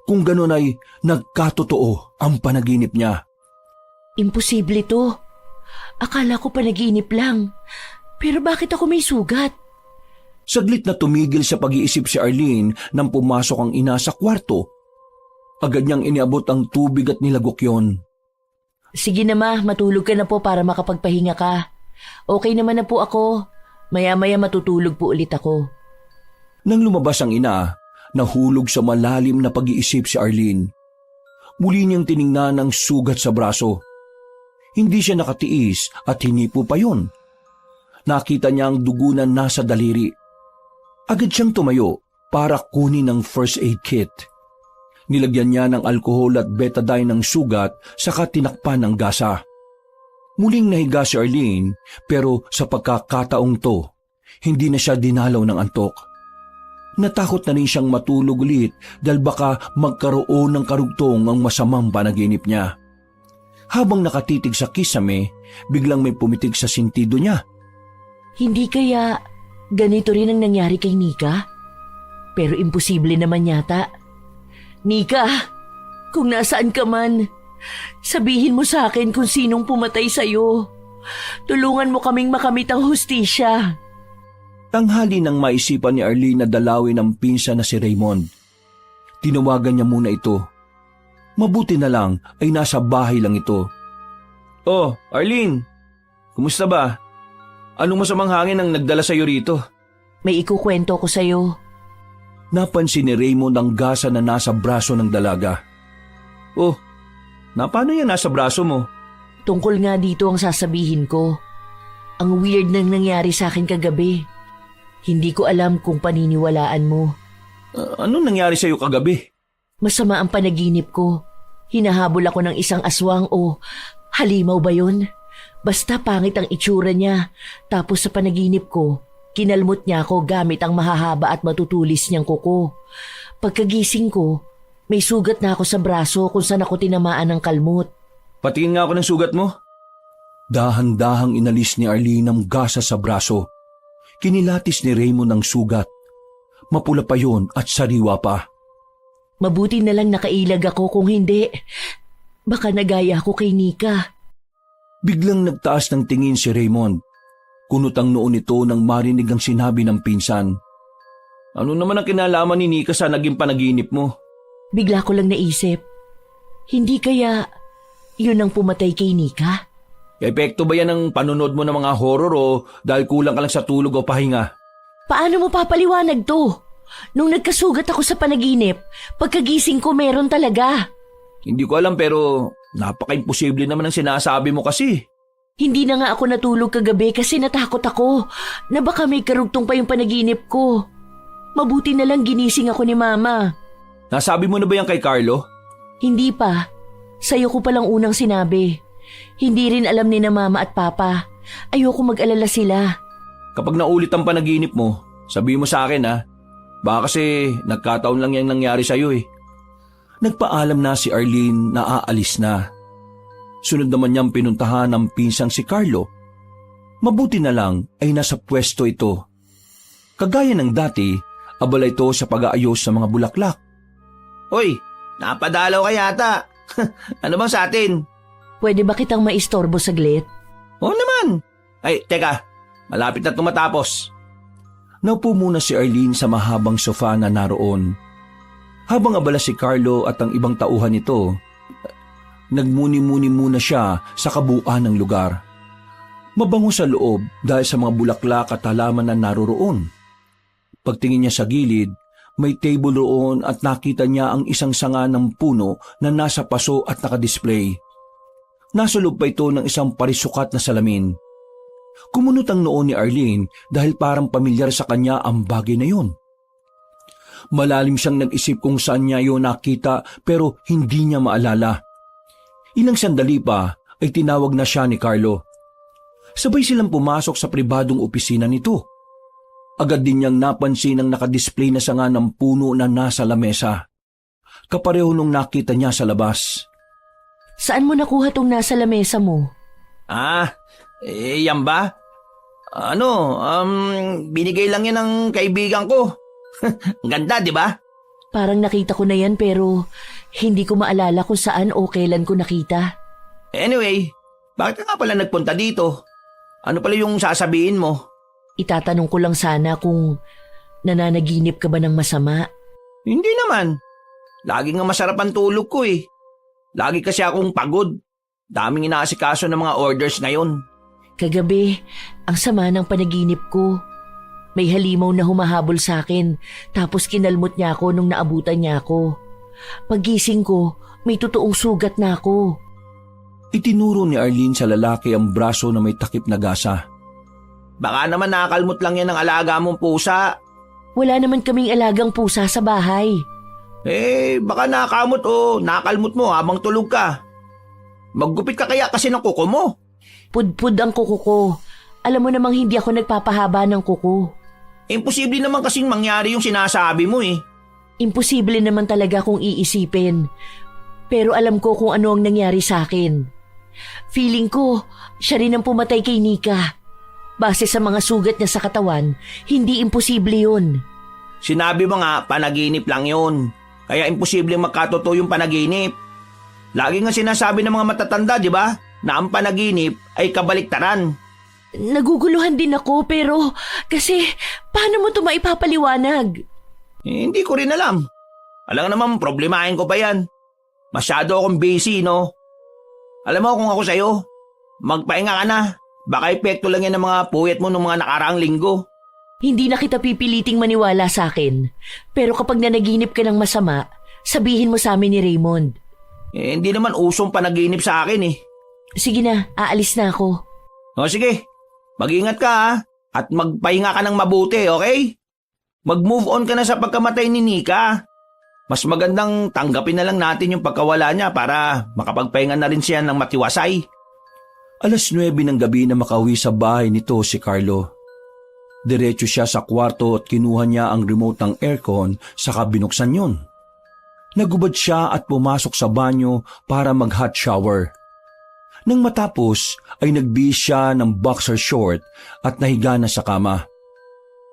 Kung ganun ay nagkatotoo ang panaginip niya. Imposible to. Akala ko panaginip lang. Pero bakit ako may sugat? Saglit na tumigil sa pag-iisip si Arlene nang pumasok ang ina sa kwarto. Agad niyang iniabot ang tubig at nilagok yon. Sige na, Ma, matulog ka na po para makapagpahinga ka. Okay naman na po ako. Maya-maya matutulog po ulit ako. Nang lumabas ang ina, nahulog sa malalim na pag-iisip si Arlene. Muli niyang tiningnan ang sugat sa braso. Hindi siya nakatiis at hinipo pa yon. Nakita niya ang dugo na nasa daliri. Agad siyang tumayo para kunin ang first aid kit. Nilagyan niya ng alkohol at betadine ng sugat saka tinakpan ng gasa. Muling nahiga si Arlene pero sa pagkakataong to, hindi na siya dinalaw ng antok. Natakot na rin siyang matulog ulit dahil baka magkaroon ng karugtong ang masamang panaginip niya. Habang nakatitig sa kisame, biglang may pumitig sa sintido niya. Hindi kaya ganito rin ang nangyari kay Nika? Pero imposible naman yata. Nika, kung nasaan ka man, sabihin mo sa akin kung sinong pumatay sa'yo. Tulungan mo kaming makamit ang hustisya. Tanghali nang maisipan ni Arlene na dalawin ang pinsan na si Raymond. Tinawagan niya muna ito. Mabuti na lang ay nasa bahay lang ito. Oh, Arlene, kumusta ba? Anong masamang hangin ang nagdala sa'yo rito? May ikukwento ko sa'yo. Napansin ni Raymond ang gasa na nasa braso ng dalaga. Oh, paano yan nasa braso mo? Tungkol nga dito ang sasabihin ko. Ang weird nang nangyari sa akin kagabi. Hindi ko alam kung paniniwalaan mo. Anong nangyari sa'yo kagabi? Masama ang panaginip ko. Hinahabol ako ng isang aswang o halimaw ba yun? Basta pangit ang itsura niya. Tapos sa panaginip ko, kinalmot niya ako gamit ang mahahaba at matutulis niyang kuko. Pagkagising ko, may sugat na ako sa braso kung saan ako tinamaan ng kalmot. Patingin nga ako ng sugat mo. Dahan-dahang inalis ni Arlene ang gasa sa braso. Kinilatis ni Raymond ang sugat. Mapula pa yon at sariwa pa. Mabuti na lang nakailag ako kung hindi. Baka nagaya ako kay Nika. Biglang nagtaas ng tingin si Raymond. Kunot ang noon nito nang marinig ang sinabi ng pinsan. Ano naman ang kinalaman ni Nika sa naging panaginip mo? Bigla ko lang naisip. Hindi kaya yun ang pumatay kay Nika? Epekto ba yan ng panunod mo ng mga horror o dahil kulang ka lang sa tulog o pahinga? Paano mo papaliwanag to? Nung nagkasugat ako sa panaginip, pagkagising ko meron talaga. Hindi ko alam pero napaka-imposible naman ang sinasabi mo kasi. Hindi na nga ako natulog kagabi kasi natakot ako na baka may karugtong pa yung panaginip ko. Mabuti na lang ginising ako ni Mama. Nasabi mo na ba yan kay Carlo? Hindi pa. Sa'yo ko palang unang sinabi. Hindi rin alam ni na Mama at Papa. Ayoko mag-alala sila. Kapag naulit ang panaginip mo, sabihin mo sa akin ha. Baka kasi nagkataon lang yung nangyari sa'yo eh. Nagpaalam na si Arlene na aalis na. Sunod naman niyang pinuntahan ang pinsang si Carlo. Mabuti na lang ay nasa pwesto ito. Kagaya ng dati, abala ito sa pag-aayos sa mga bulaklak. Hoy, napadalaw ka yata. Ano bang sa atin? Pwede ba kitang maistorbo saglit? Oo naman. Ay, teka. Malapit na tumatapos. Naupo muna si Arlene sa mahabang sofa na naroon. Habang abala si Carlo at ang ibang tauhan nito, nagmuni-muni muna siya sa kabuuan ng lugar. Mabango sa loob dahil sa mga bulaklak at halaman na naroroon. Pagtingin niya sa gilid, may table roon at nakita niya ang isang sanga ng puno na nasa paso at nakadisplay. Nasa loob pa ito ng isang parisukat na salamin. Kumunot ang noo ni Arlene dahil parang pamilyar sa kanya ang bagay na yun. Malalim siyang nag-isip kung saan niya yun nakita pero hindi niya maalala. Ilang sandali pa ay tinawag na siya ni Carlo. Sabay silang pumasok sa pribadong opisina nito. Agad din niyang napansin ang nakadisplay na sanga ng puno na nasa lamesa. Kapareho nung nakita niya sa labas. Saan mo nakuha tong nasa lamesa mo? Yan ba? Binigay lang yan ng kaibigan ko. Ang ganda, di ba? Parang nakita ko na yan pero hindi ko maalala kung saan o kailan ko nakita. Anyway, bakit ka nga pala nagpunta dito? Ano pala yung sasabihin mo? Itatanong ko lang sana kung nananaginip ka ba ng masama. Hindi naman. Lagi nga masarap ang tulog ko eh. Lagi kasi akong pagod. Daming inaasikaso ng mga orders ngayon. Kagabi, ang sama ng panaginip ko. May halimaw na humahabol sa akin tapos kinalmot niya ako nung naabutan niya ako. Paggising ko, may totoong sugat na ako. Itinuro ni Arlene sa lalaki ang braso na may takip na gasa. Baka naman nakakalmot lang yan ng alaga mong pusa. Wala naman kaming alagang pusa sa bahay. Baka nakamot o nakalmot mo habang tulog ka. Maggupit ka kaya kasi ng kuko mo. Pudpud ang kuko ko. Alam mo namang hindi ako nagpapahaba ng kuko. Imposible naman kasing mangyari yung sinasabi mo eh. Imposible naman talaga kung iisipin. Pero alam ko kung ano ang nangyari sa akin. Feeling ko, siya rin ang pumatay kay Nika. Base sa mga sugat niya sa katawan, hindi imposible yun. Sinabi mo nga, panaginip lang yun. Kaya imposibleng magkatotoo yung panaginip. Lagi nga sinasabi ng mga matatanda, di ba? Na ang panaginip ay kabaliktaran. Naguguluhan din ako pero kasi paano mo ito maipapaliwanag? Hindi ko rin alam. Alam naman, problemahin ko pa yan. Masyado akong busy, no? Alam mo kung ako sa'yo, magpahinga ka na. Baka epekto lang yan ng mga puyat mo ng mga nakaraang linggo. Hindi na kita pipiliting maniwala sa akin. Pero kapag nanaginip ka ng masama, sabihin mo sa amin ni Raymond. Hindi naman usong panaginip sa akin eh. Sige na, aalis na ako. O sige, mag-ingat ka ha. At magpahinga ka ng mabuti, okay? Mag-move on ka na sa pagkamatay ni Nika. Mas magandang tanggapin na lang natin yung pagkawala niya para makapagpahinga na rin siya ng matiwasay. Alas 9 ng gabi na makauwi sa bahay nito si Carlo. Diretso siya sa kwarto at kinuha niya ang remote ng aircon saka binuksan yun. Nagubad siya at pumasok sa banyo para mag-hot shower. Nang matapos ay nagbihis siya ng boxer short at nahiga na sa kama.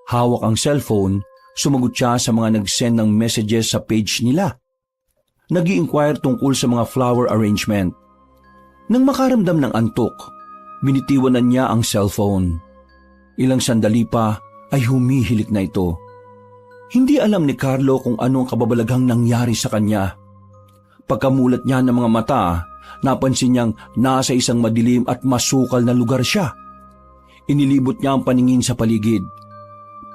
Hawak ang cellphone, sumagot siya sa mga nag-send ng messages sa page nila. Nag-i-inquire tungkol sa mga flower arrangement. Nang makaramdam ng antok, binitiwanan niya ang cellphone. Ilang sandali pa ay humihilik na ito. Hindi alam ni Carlo kung ano ang kababalaghang nangyari sa kanya. Pagkamulat niya ng mga mata, napansin niyang nasa isang madilim at masukal na lugar siya. Inilibot niya ang paningin sa paligid.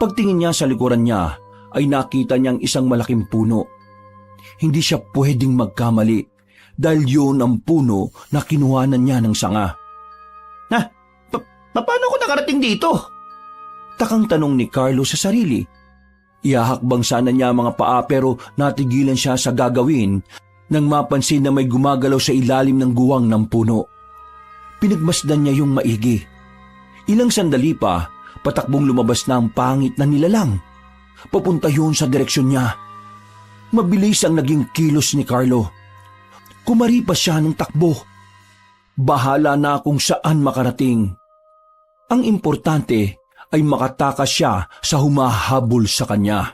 Pagtingin niya sa likuran niya, ay nakita niyang isang malaking puno. Hindi siya pwedeng magkamali dahil yun ang puno na kinuhanan niya ng sanga. Paano ko nakarating dito? Takang tanong ni Carlo sa sarili. Ihahakbang sana niya ang mga paa pero natigilan siya sa gagawin nang mapansin na may gumagalaw sa ilalim ng guwang ng puno. Pinagmasdan niya yung maigi. Ilang sandali pa, patakbong lumabas na ang pangit na nilalang. Papunta yun sa direksyon niya. Mabilis ang naging kilos ni Carlo. Kumaripas siya ng takbo. Bahala na kung saan makarating. Ang importante ay makatakas siya sa humahabol sa kanya.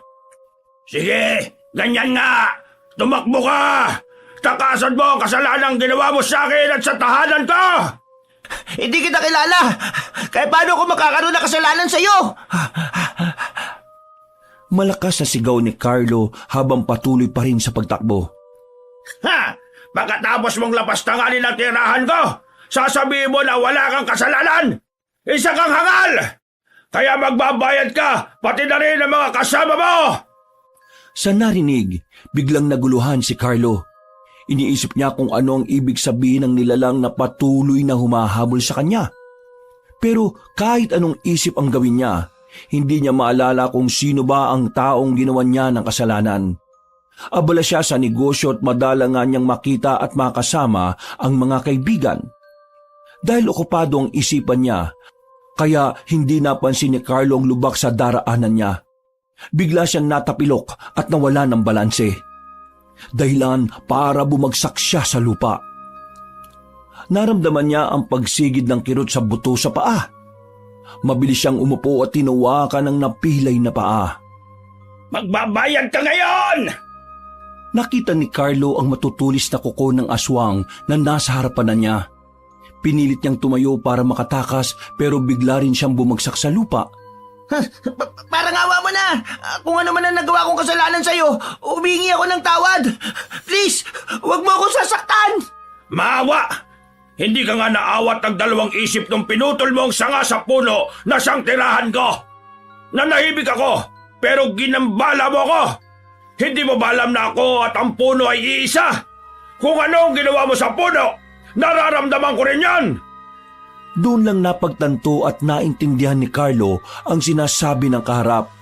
Sige, ganyan nga! Tumakbo ka! Takasan mo ang kasalanang ginawa mo sa akin at sa tahanan ko! Hindi kita kilala! Kaya paano ko makakaroon ng kasalanan sa'yo? Malakas na sigaw ni Carlo habang patuloy pa rin sa pagtakbo. Ha! Pagkatapos mong lapastanganin ang tirahan ko, sasabihin mo na wala kang kasalanan! Isa kang hangal! Kaya magbabayad ka, pati na rin ang mga kasama mo! Sa narinig, biglang naguluhan si Carlo. Iniisip niya kung ano ang ibig sabihin ng nilalang na patuloy na humahabol sa kanya. Pero kahit anong isip ang gawin niya, hindi niya maalala kung sino ba ang taong ginawa niya ng kasalanan. Abala siya sa negosyo at madala nga niyang makita at makasama ang mga kaibigan. Dahil okupado ang isipan niya, kaya hindi napansin ni Carlo ang lubak sa daraanan niya. Bigla siyang natapilok at nawala ng balanse. Dahilan para bumagsak siya sa lupa. Naramdaman niya ang pagsigid ng kirot sa buto sa paa. Mabilis siyang umupo at tinawakan ng napilay na paa. Magbabayad ka ngayon! Nakita ni Carlo ang matutulis na kuko ng aswang na nasa harapan na niya. Pinilit niyang tumayo para makatakas pero bigla rin siyang bumagsak sa lupa. Parang awa mo na! Kung ano man ang nagawa kong kasalanan sa'yo, humingi ako ng tawad! Please, huwag mo akong sasaktan! Maawa! Hindi ka nga naawat ng dalawang isip nung pinutol mo ang sanga sa puno na siyang tirahan ko! Nanahimik ako, pero ginambala mo ako! Hindi mo ba alam na ako at ang puno ay iisa? Kung ano ang ginawa mo sa puno, nararamdaman ko rin yan! Doon lang napagtanto at naintindihan ni Carlo ang sinasabi ng kaharap.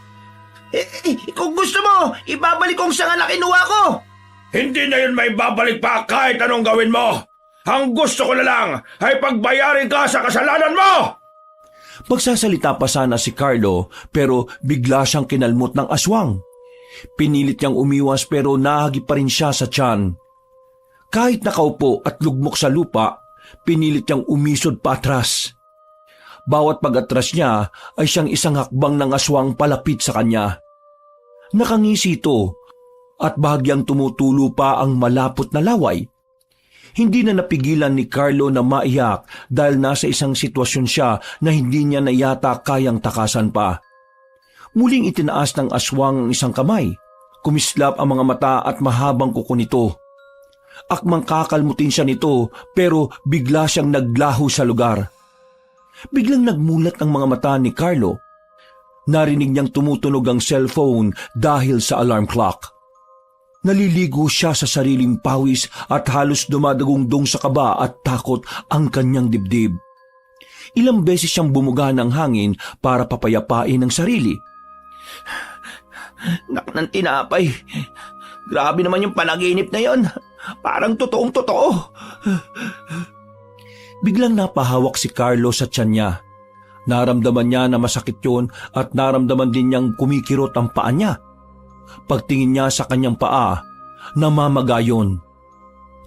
Kung gusto mo, ibabalik kong sanga na kinuha ko. Hindi na yun may babalik pa kahit anong gawin mo. Ang gusto ko na lang ay pagbayarin ka sa kasalanan mo! Magsasalita pa sana si Carlo pero bigla siyang kinalmot ng aswang. Pinilit niyang umiwas pero nahagip pa rin siya sa tiyan. Kahit nakaupo at lugmok sa lupa, pinilit niyang umisod pa atras. Bawat pag-atras niya ay siyang isang hakbang ng aswang palapit sa kanya. Nakangisi ito at bahagyang tumutulo pa ang malapot na laway. Hindi na napigilan ni Carlo na maiyak dahil nasa isang sitwasyon siya na hindi niya na yata kayang takasan pa. Muling itinaas ng aswang ang isang kamay. Kumislap ang mga mata at mahabang kuko nito. Akmang kakalmutin siya nito pero bigla siyang naglaho sa lugar. Biglang nagmulat ang mga mata ni Carlo. Narinig niyang tumutunog ang cellphone dahil sa alarm clock. Naliligo siya sa sariling pawis at halos dumadagungdong sa kaba at takot ang kanyang dibdib. Ilang beses siyang bumuga ng hangin para papayapain ang sarili. Nak ng tinapay. Grabe naman yung panaginip na yon. Parang totoong totoo. Biglang napahawak si Carlo sa tiyan niya. Naramdaman niya na masakit yun at naramdaman din niyang kumikirot ang paa niya. Pagtingin niya sa kanyang paa, namamaga yun.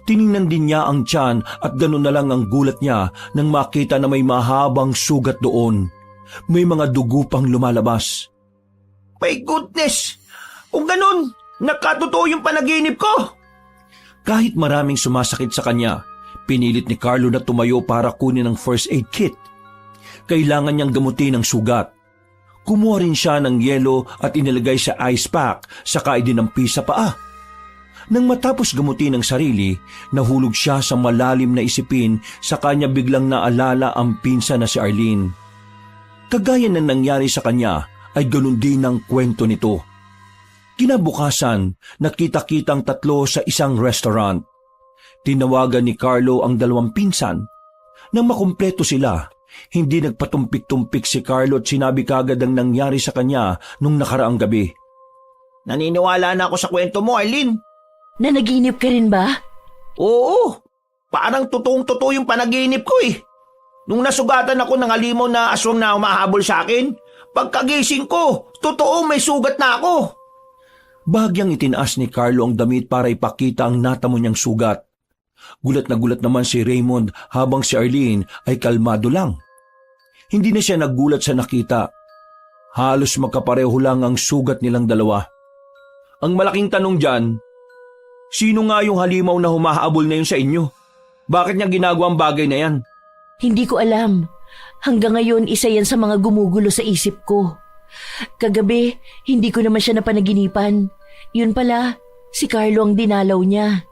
Tiningnan din niya ang tiyan at ganun na lang ang gulat niya nang makita na may mahabang sugat doon. May mga dugo pang lumalabas. My goodness! Kung ganun, nakatotoo yung panaginip ko. Kahit maraming sumasakit sa kanya, pinilit ni Carlo na tumayo para kunin ang first aid kit. Kailangan niyang gamutin ang sugat. Kumuha rin siya ng yelo at inilagay sa ice pack saka idinampi sa paa. Nang matapos gamutin ang sarili, nahulog siya sa malalim na isipin sa kanya biglang naalala ang pinsan na si Arlene. Kagaya ng nangyari sa kanya ay ganun din ang kwento nito. Kinabukasan, nakita-kitang tatlo sa isang restaurant. Tinawagan ni Carlo ang dalawang pinsan. Nang makumpleto sila, hindi nagpatumpik-tumpik si Carlo at sinabi kagad ang nangyari sa kanya nung nakaraang gabi. Naniniwala na ako sa kwento mo, Arlene. Nanaginip ka rin ba? Oo, parang totoong-totoo yung panaginip ko eh. Nung nasugatan ako ng halimaw na aswang na humahabol sa akin, pagkagising ko, totoo may sugat na ako. Bahagyang itinaas ni Carlo ang damit para ipakita ang natamo niyang sugat. Gulat na gulat naman si Raymond habang si Arlene ay kalmado lang. Hindi na siya naggulat sa nakita. Halos magkapareho lang ang sugat nilang dalawa. Ang malaking tanong dyan, sino nga yung halimaw na humahabol na yun sa inyo? Bakit niya ginagawa ang bagay na yan? Hindi ko alam. Hanggang ngayon, isa yan sa mga gumugulo sa isip ko. Kagabi, hindi ko naman siya napanaginipan. Yun pala, si Carlo ang dinalaw niya.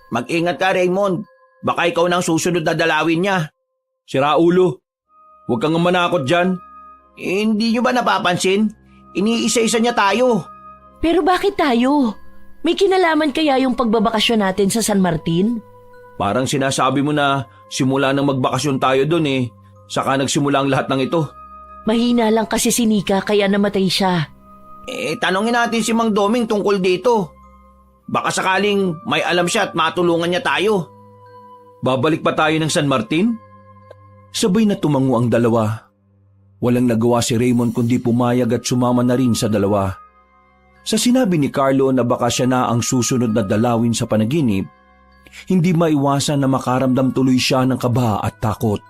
Mag-ingat ka, Raymond. Baka ikaw nang susunod na dalawin niya. Sira ulo. Huwag kang manakot dyan. Hindi niyo ba napapansin? Iniisa-isa niya tayo. Pero bakit tayo? May kinalaman kaya yung pagbabakasyon natin sa San Martin? Parang sinasabi mo na simula nang magbakasyon tayo doon saka nagsimula ang lahat ng ito. Mahina lang kasi si Nika kaya namatay siya. Tanongin natin si Mang Doming tungkol dito. Baka sakaling may alam siya at matulungan niya tayo. Babalik pa tayo ng San Martin? Sabay na tumango ang dalawa. Walang nagawa si Raymond kundi pumayag at sumama na rin sa dalawa. Sa sinabi ni Carlo na baka siya na ang susunod na dalawin sa panaginip, hindi maiwasan na makaramdam tuloy siya ng kaba at takot.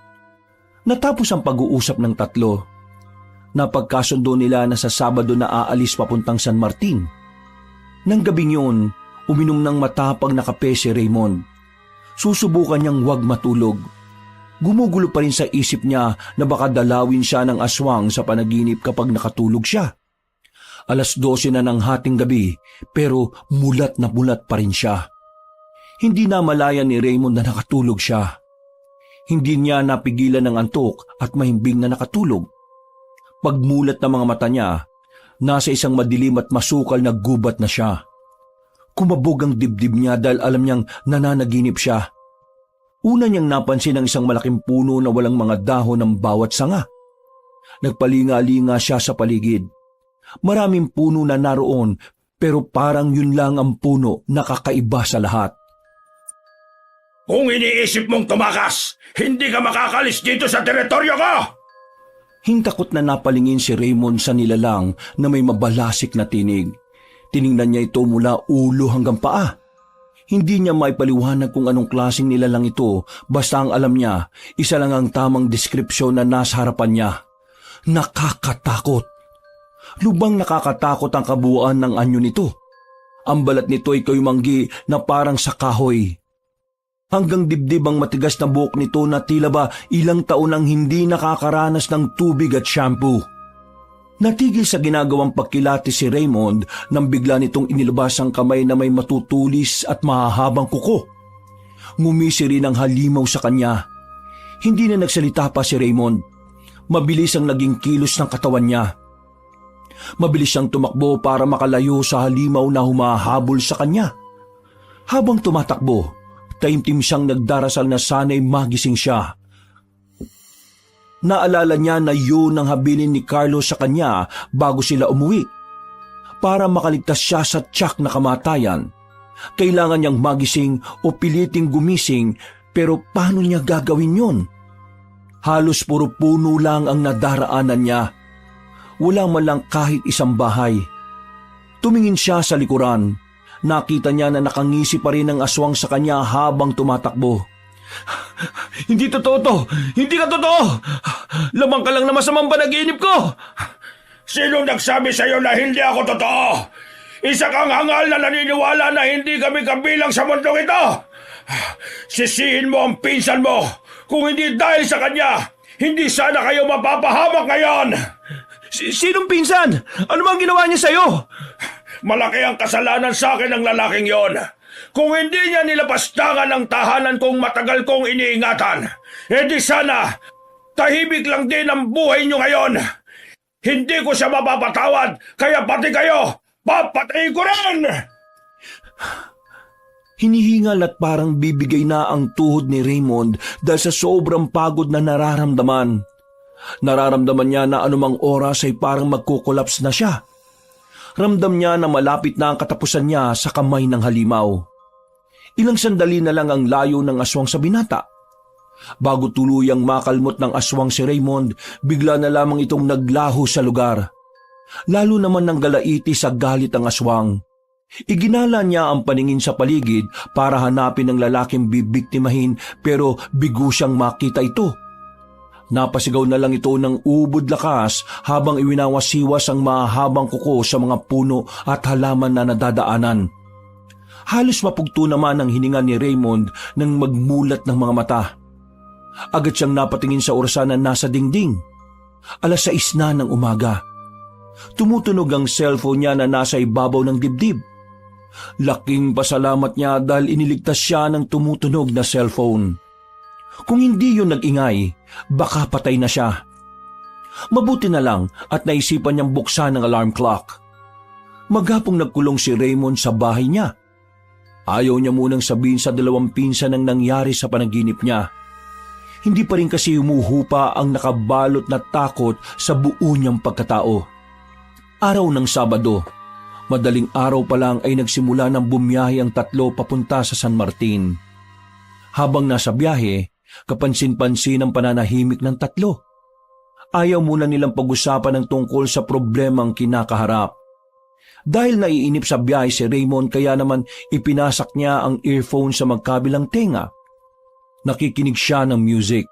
Natapos ang pag-uusap ng tatlo. Napagkasundo nila na sa Sabado na aalis papuntang San Martin. Nang gabing yun, uminom ng matapang na kape si Raymond. Susubukan niyang huwag matulog. Gumugulo pa rin sa isip niya na baka dalawin siya ng aswang sa panaginip kapag nakatulog siya. 12:00 na ng hating gabi pero mulat na mulat pa rin siya. Hindi na malaya ni Raymond na nakatulog siya. Hindi niya napigilan ng antok at mahimbing na nakatulog. Pagmulat ng mga mata niya, nasa isang madilim at masukal na gubat na siya. Kumabog ang dibdib niya dahil alam niyang nananaginip siya. Una niyang napansin ang isang malaking puno na walang mga dahon ng bawat sanga. Nagpalinga-linga siya sa paligid. Maraming puno na naroon pero parang yun lang ang puno na kakaiba sa lahat. Kung iniisip mong tumakas, hindi ka makakalis dito sa teritoryo ko! Hintakot na napalingin si Raymond sa nilalang na may mabalasik na tinig. Tiningnan niya ito mula ulo hanggang paa. Hindi niya maipaliwanag kung anong klaseng nilalang ito, basta ang alam niya, isa lang ang tamang deskripsyon na nasa harapan niya. Nakakatakot. Lubang nakakatakot ang kabuuan ng anyo nito. Ang balat nito ay kaymanggi na parang sa kahoy. Hanggang dibdib ang matigas na buhok nito na tila ba ilang taon nang hindi nakakaranas ng tubig at shampoo. Natigil sa ginagawang pagkilati si Raymond nang bigla nitong inilabas ang kamay na may matutulis at mahahabang kuko. Ngumisi rin ang halimaw sa kanya. Hindi na nagsalita pa si Raymond. Mabilis ang naging kilos ng katawan niya. Mabilis siyang tumakbo para makalayo sa halimaw na humahabol sa kanya. Habang tumatakbo, taimtim siyang nagdarasal na sana'y magising siya. Naalala niya na yun ang habilin ni Carlos sa kanya bago sila umuwi. Para makaligtas siya sa tiyak na kamatayan, kailangan niyang magising o piliting gumising, pero paano niya gagawin yun? Halos puro puno lang ang nadaraanan niya. Wala man lang kahit isang bahay. Tumingin siya sa likuran. Nakita niya na nakangisi pa rin ang aswang sa kanya habang tumatakbo. Hindi totoo to! Hindi ka totoo! Lamang ka lang na masamang panaginip ko! Sino nagsabi sa'yo na hindi ako totoo? Isa kang hangal na naniniwala na hindi kami kabilang sa mundong ito! Sisihin mo ang pinsan mo! Kung hindi dahil sa kanya, hindi sana kayo mapapahamak ngayon! Sinong pinsan? Ano bang ginawa niya sa'yo? Malaki ang kasalanan sa akin ng lalaking yon. Kung hindi niya nilapastangan ang tahanan kong matagal kong iniingatan, edi sana, tahimik lang din ang buhay niyo ngayon. Hindi ko siya mapapatawad, kaya pati kayo, papatayin ko rin! Hinihingal at parang bibigay na ang tuhod ni Raymond dahil sa sobrang pagod na nararamdaman. Nararamdaman niya na anumang oras ay parang magkukolaps na siya. Ramdam niya na malapit na ang katapusan niya sa kamay ng halimaw. Ilang sandali na lang ang layo ng aswang sa binata. Bago tuluyang makalmot ng aswang si Raymond, bigla na lamang itong naglaho sa lugar. Lalo naman ng galaiti sa galit ang aswang. Iginala niya ang paningin sa paligid para hanapin ang lalaking bibiktimahin, pero bigo siyang makita ito. Napasigaw na lang ito ng ubod lakas habang iwinawasiwas ang mahabang kuko sa mga puno at halaman na nadadaanan. Halos mapugto naman ang hininga ni Raymond nang magmulat ng mga mata. Agad siyang napatingin sa orasan na nasa dingding. 6:00 na ng umaga. Tumutunog ang cellphone niya na nasa ibabaw ng dibdib. Laking pasalamat niya dahil iniligtas siya ng tumutunog na cellphone. Kung hindi yun nag-ingay, baka patay na siya. Mabuti na lang at naisipan niyang buksan ang alarm clock. Maghapong nagkulong si Raymond sa bahay niya. Ayaw niya munang sabihin sa 2 pinsan ang nangyari sa panaginip niya. Hindi pa rin kasi humuhupa ang nakabalot na takot sa buo niyang pagkatao. Araw ng Sabado, madaling araw pa lang ay nagsimula ng bumiyahe ang 3 papunta sa San Martin. Habang nasa biyahe, kapansin-pansin ang pananahimik ng 3. Ayaw muna nilang pag-usapan ng tungkol sa problemang kinakaharap. Dahil naiinip sa biyahe si Raymond, kaya naman ipinasak niya ang earphone sa magkabilang tenga. Nakikinig siya ng music.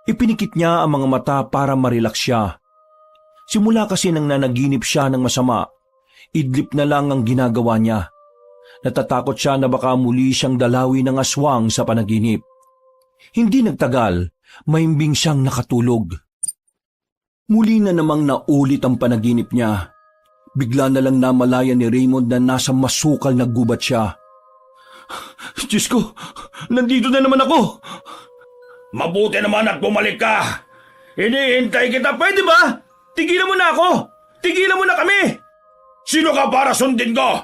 Ipinikit niya ang mga mata para marelax siya. Simula kasi nang nanaginip siya ng masama, idlip na lang ang ginagawa niya. Natatakot siya na baka muli siyang dalawi ng aswang sa panaginip. Hindi nagtagal, mahimbing siyang nakatulog. Muli na namang naulit ang panaginip niya. Bigla na lang namalayan ni Raymond na nasa masukal na gubat siya. Diyos ko, nandito na naman ako! Mabuti naman at bumalik ka. Hinihintay kita, pwede ba? Tigilan mo na ako! Tigilan mo na kami! Sino ka para sundin ko?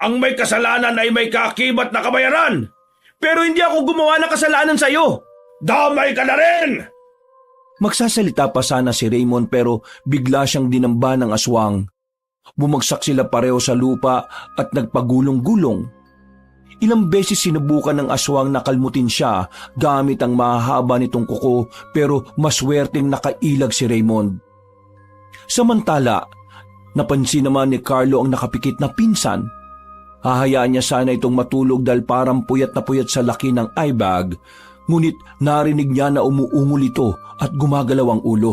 Ang may kasalanan ay may kaakibat na kabayaran. Pero hindi ako gumawa ng kasalanan sa iyo. Damay ka na rin! Magsasalita pa sana si Raymond pero bigla siyang dinamba ng aswang. Bumagsak sila pareho sa lupa at nagpagulong-gulong. Ilang beses sinubukan ng aswang na kalmutin siya gamit ang mahahaba nitong kuko pero maswerteng nakailag si Raymond. Samantala, napansin naman ni Carlo ang nakapikit na pinsan. Hahayaan niya sana itong matulog dahil parang puyat na puyat sa laki ng eye bag, ngunit narinig niya na umuungol ito at gumagalaw ang ulo.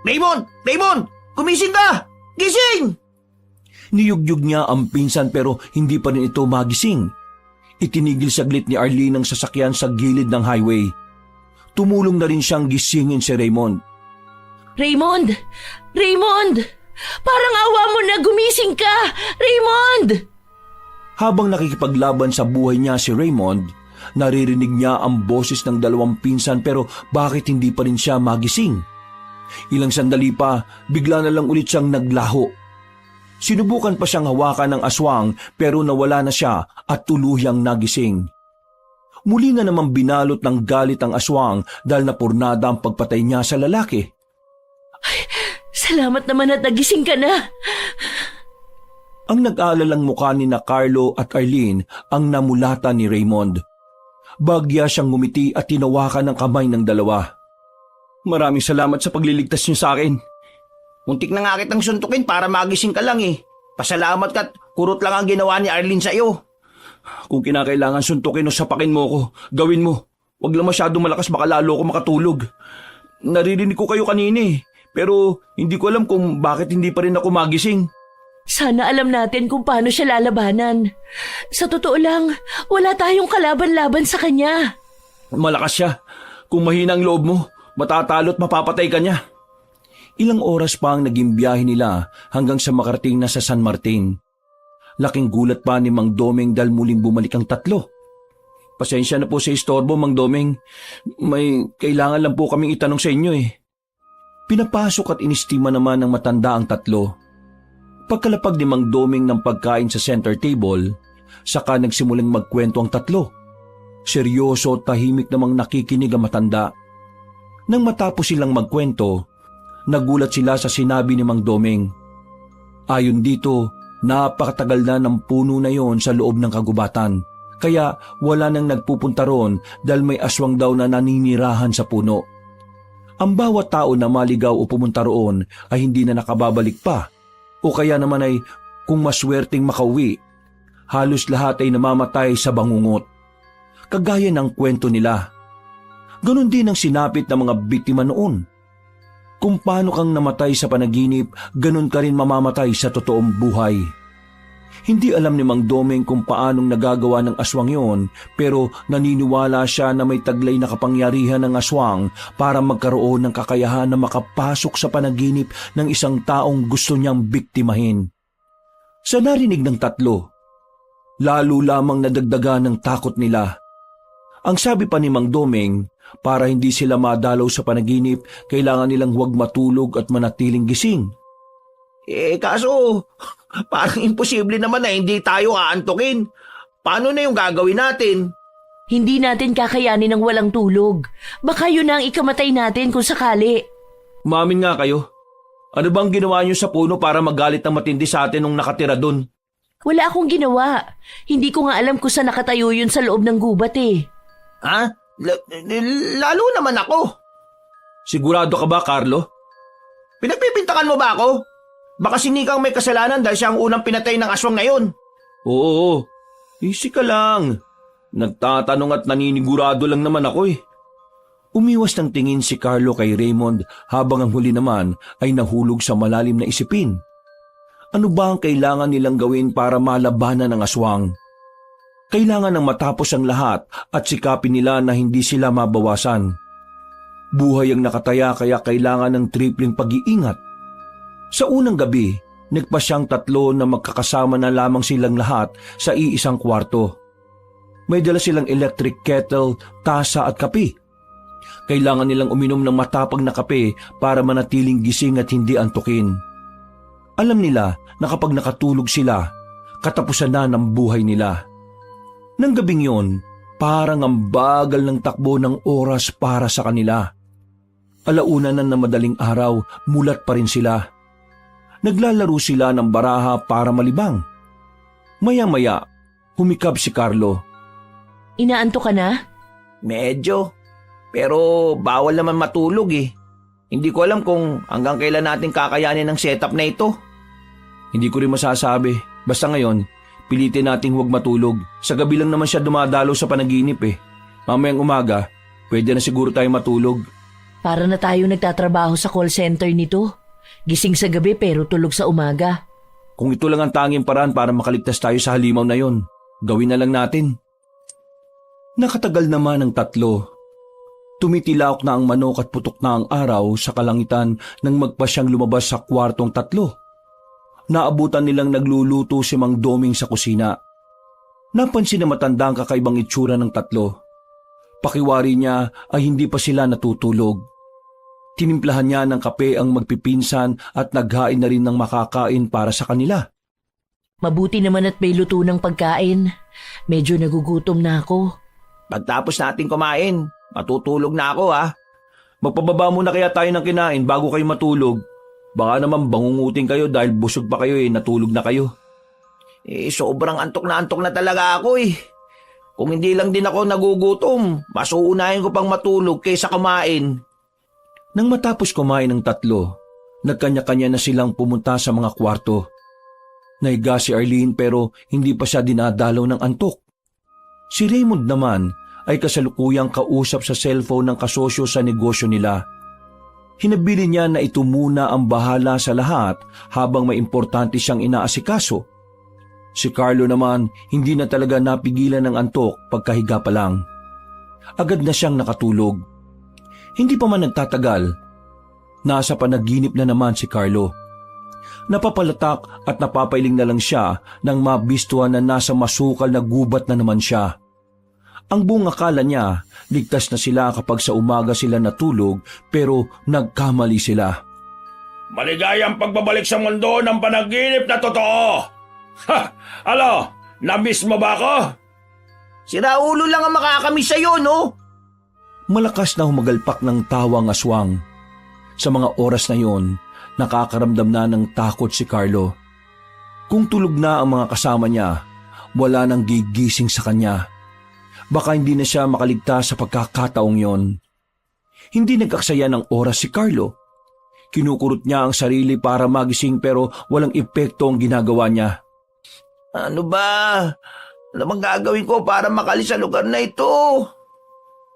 Raymond! Raymond! Gumising ka! Gising! Niyugyug niya ang pinsan pero hindi pa rin ito magising. Itinigil saglit ni Arlene ang sasakyan sa gilid ng highway. Tumulong na rin siyang gisingin si Raymond. Raymond! Raymond! Parang awa mo na, gumising ka! Raymond! Habang nakikipaglaban sa buhay niya si Raymond, naririnig niya ang boses ng dalawang pinsan pero bakit hindi pa rin siya magising? Ilang sandali pa, bigla na lang ulit siyang naglaho. Sinubukan pa siyang hawakan ng aswang pero nawala na siya at tuluyang nagising. Muli na namang binalot ng galit ang aswang dahil napurnada ang pagpatay niya sa lalaki. Salamat naman at nagising ka na. Ang nag-aalalang mukha ni na Carlo at Arlene ang namulatan ni Raymond. Bagya siyang ngumiti at tinawakan ng kamay ng dalawa. Maraming salamat sa pagliligtas niyo sa akin. Muntik na nga kitang suntukin para magising ka lang eh. Pasalamat ka't kurot lang ang ginawa ni Arlene sa iyo. Kung kinakailangan suntukin o sapakin mo ko, gawin mo. Huwag lang masyado malakas, baka lalo ko makatulog. Naririnig ko kayo kanina eh, pero hindi ko alam kung bakit hindi pa rin ako magising. Sana alam natin kung paano siya lalabanan. Sa totoo lang, wala tayong kalaban-laban sa kanya. Malakas siya. Kung mahina ang loob mo, matatalo at mapapatay ka niya. Ilang oras pa ang naging biyahe nila hanggang sa makarating na sa San Martin. Laking gulat pa ni Mang Doming dahil muling bumalik ang tatlo. Pasensya na po sa istorbo, Mang Doming. May kailangan lang po kaming itanong sa inyo eh. Pinapasok at inistima naman ng matanda ang tatlo. Pagkalapag ni Mang Doming ng pagkain sa center table, saka nagsimulang magkwento ang tatlo. Seryoso at tahimik namang nakikinig ang matanda. Nang matapos silang magkwento, nagulat sila sa sinabi ni Mang Doming. Ayon dito, napakatagal na ng puno na yon sa loob ng kagubatan, kaya wala nang nagpupunta roon dahil may aswang daw na naninirahan sa puno. Ang bawat tao na maligaw o pumunta roon ay hindi na nakababalik pa, o kaya naman ay kung maswerteng makauwi, halos lahat ay namamatay sa bangungot. Kagaya ng kwento nila. Ganon din ang sinapit ng mga biktima noon. Kung paano kang namatay sa panaginip, ganon ka rin mamamatay sa totoong buhay. Hindi alam ni Mang Doming kung paanong nagagawa ng aswang yon, pero naniniwala siya na may taglay na kapangyarihan ng aswang para magkaroon ng kakayahan na makapasok sa panaginip ng isang taong gusto niyang biktimahin. Sa narinig ng tatlo, lalo lamang nadagdagan ng takot nila. Ang sabi pa ni Mang Doming, para hindi sila madalaw sa panaginip, kailangan nilang huwag matulog at manatiling gising. Kaso, parang imposible naman na hindi tayo aantukin. Paano na yung gagawin natin? Hindi natin kakayanin ng walang tulog. Baka yun na ang ikamatay natin kung sakali. Umamin nga kayo. Ano bang ginawa niyo sa puno para magalit ng matindi sa atin nung nakatira dun? Wala akong ginawa. Hindi ko nga alam kung saan nakatayo yun sa loob ng gubat eh. Ha? Lalo naman ako. Sigurado ka ba, Carlo? Pinagpipintakan mo ba ako? Baka sinikang may kasalanan dahil siya ang unang pinatay ng aswang na yun. Oo, easy ka lang. Nagtatanong at naninigurado lang naman ako eh. Umiwas ng tingin si Carlo kay Raymond habang ang huli naman ay nahulog sa malalim na isipin. Ano ba ang kailangan nilang gawin para malabanan ng aswang? Kailangan ng matapos ang lahat at sikapin nila na hindi sila mabawasan. Buhay ang nakataya kaya kailangan ng tripling pag-iingat. Sa unang gabi, nagpa siyang tatlo na magkakasama na lamang silang lahat sa iisang kwarto. May dala silang electric kettle, tasa at kape. Kailangan nilang uminom ng matapang na kape para manatiling gising at hindi antukin. Alam nila na kapag nakatulog sila, katapusan na ng buhay nila. Nang gabing yon, parang ang bagal ng takbo ng oras para sa kanila. Alauna na madaling araw, mulat pa rin sila. Naglalaro sila ng baraha para malibang. Maya-maya, humikab si Carlo. Inaanto ka na? Medyo. Pero bawal naman matulog eh. Hindi ko alam kung hanggang kailan natin kakayanin ng setup na ito. Hindi ko rin masasabi. Basta ngayon, pilitin nating huwag matulog. Sa gabi lang naman siya dumadalo sa panaginip eh. Mamayang umaga, pwede na siguro tayo matulog. Para na tayo nagtatrabaho sa call center nito. Gising sa gabi pero tulog sa umaga. Kung ito lang ang tanging paraan para makaligtas tayo sa halimaw na yon, gawin na lang natin. Nakatagal naman ang tatlo. Tumitilaok na ang manok at putok na ang araw sa kalangitan nang magpa siyang lumabas sa kwartong tatlo. Naabutan nilang nagluluto si Mang Doming sa kusina. Napansin na matanda ang kakaibang itsura ng tatlo. Pakiwari niya ay hindi pa sila natutulog. Tinimplahan niya ng kape ang magpipinsan at naghain na rin ng makakain para sa kanila. Mabuti naman at may luto ng pagkain. Medyo nagugutom na ako. Pagtapos natin kumain, matutulog na ako ha. Magpababa muna kaya tayo ng kinain bago kayo matulog. Baka naman bangungutin kayo dahil busog pa kayo natulog na kayo. Sobrang antok na talaga ako eh. Kung hindi lang din ako nagugutom, mas uunahin ko pang matulog kaysa kumain. Nang matapos kumain ng tatlo, nagkanya-kanya na silang pumunta sa mga kwarto. Naiga si Arlene pero hindi pa siya dinadalaw ng antok. Si Raymond naman ay kasalukuyang kausap sa cellphone ng kasosyo sa negosyo nila. Hinabili niya na ito muna ang bahala sa lahat habang may importante siyang inaasikaso. Si Carlo naman hindi na talaga napigilan ng antok pagkahiga pa lang. Agad na siyang nakatulog. Hindi pa man nagtatagal, nasa panaginip na naman si Carlo. Napapalatak at napapailing na lang siya nang mabistuhan na nasa masukal na gubat na naman siya. Ang buong akala niya, ligtas na sila kapag sa umaga sila natulog pero nagkamali sila. Maligayang pagbabalik sa mundo ng panaginip na totoo! Ha! Alo, na-miss mo ba ako? Si Raulo lang ang makakamiss sa'yo, no? Malakas na humagalpak ng tawa ang aswang. Sa mga oras na yon, nakakaramdam na ng takot si Carlo. Kung tulog na ang mga kasama niya, wala nang gigising sa kanya. Baka hindi na siya makaligtas sa pagkakataong yon. Hindi nag-aksaya ng oras si Carlo. Kinukurot niya ang sarili para magising pero walang epekto ang ginagawa niya. Ano ba? Ano bang gagawin ko para makalis sa lugar na ito?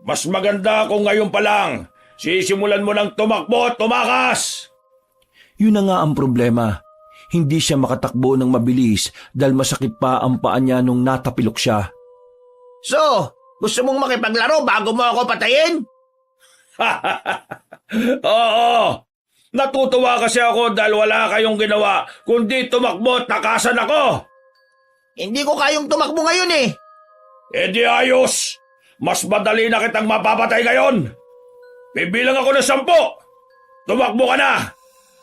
Mas maganda kung ngayon pa lang. Sisimulan mo ng tumakbo at tumakas! Yun na nga ang problema. Hindi siya makatakbo ng mabilis dahil masakit pa ang paa niya nung natapilok siya. So, gusto mong makipaglaro bago mo ako patayin? Oo! Natutuwa kasi ako dahil wala kayong ginawa kundi tumakbo at takasan ako! Hindi ko kayong tumakbo ngayon eh. E di ayos! Mas madali na kitang mapapatay ngayon! Bibilang ako ng 10! Tumakbo ka na!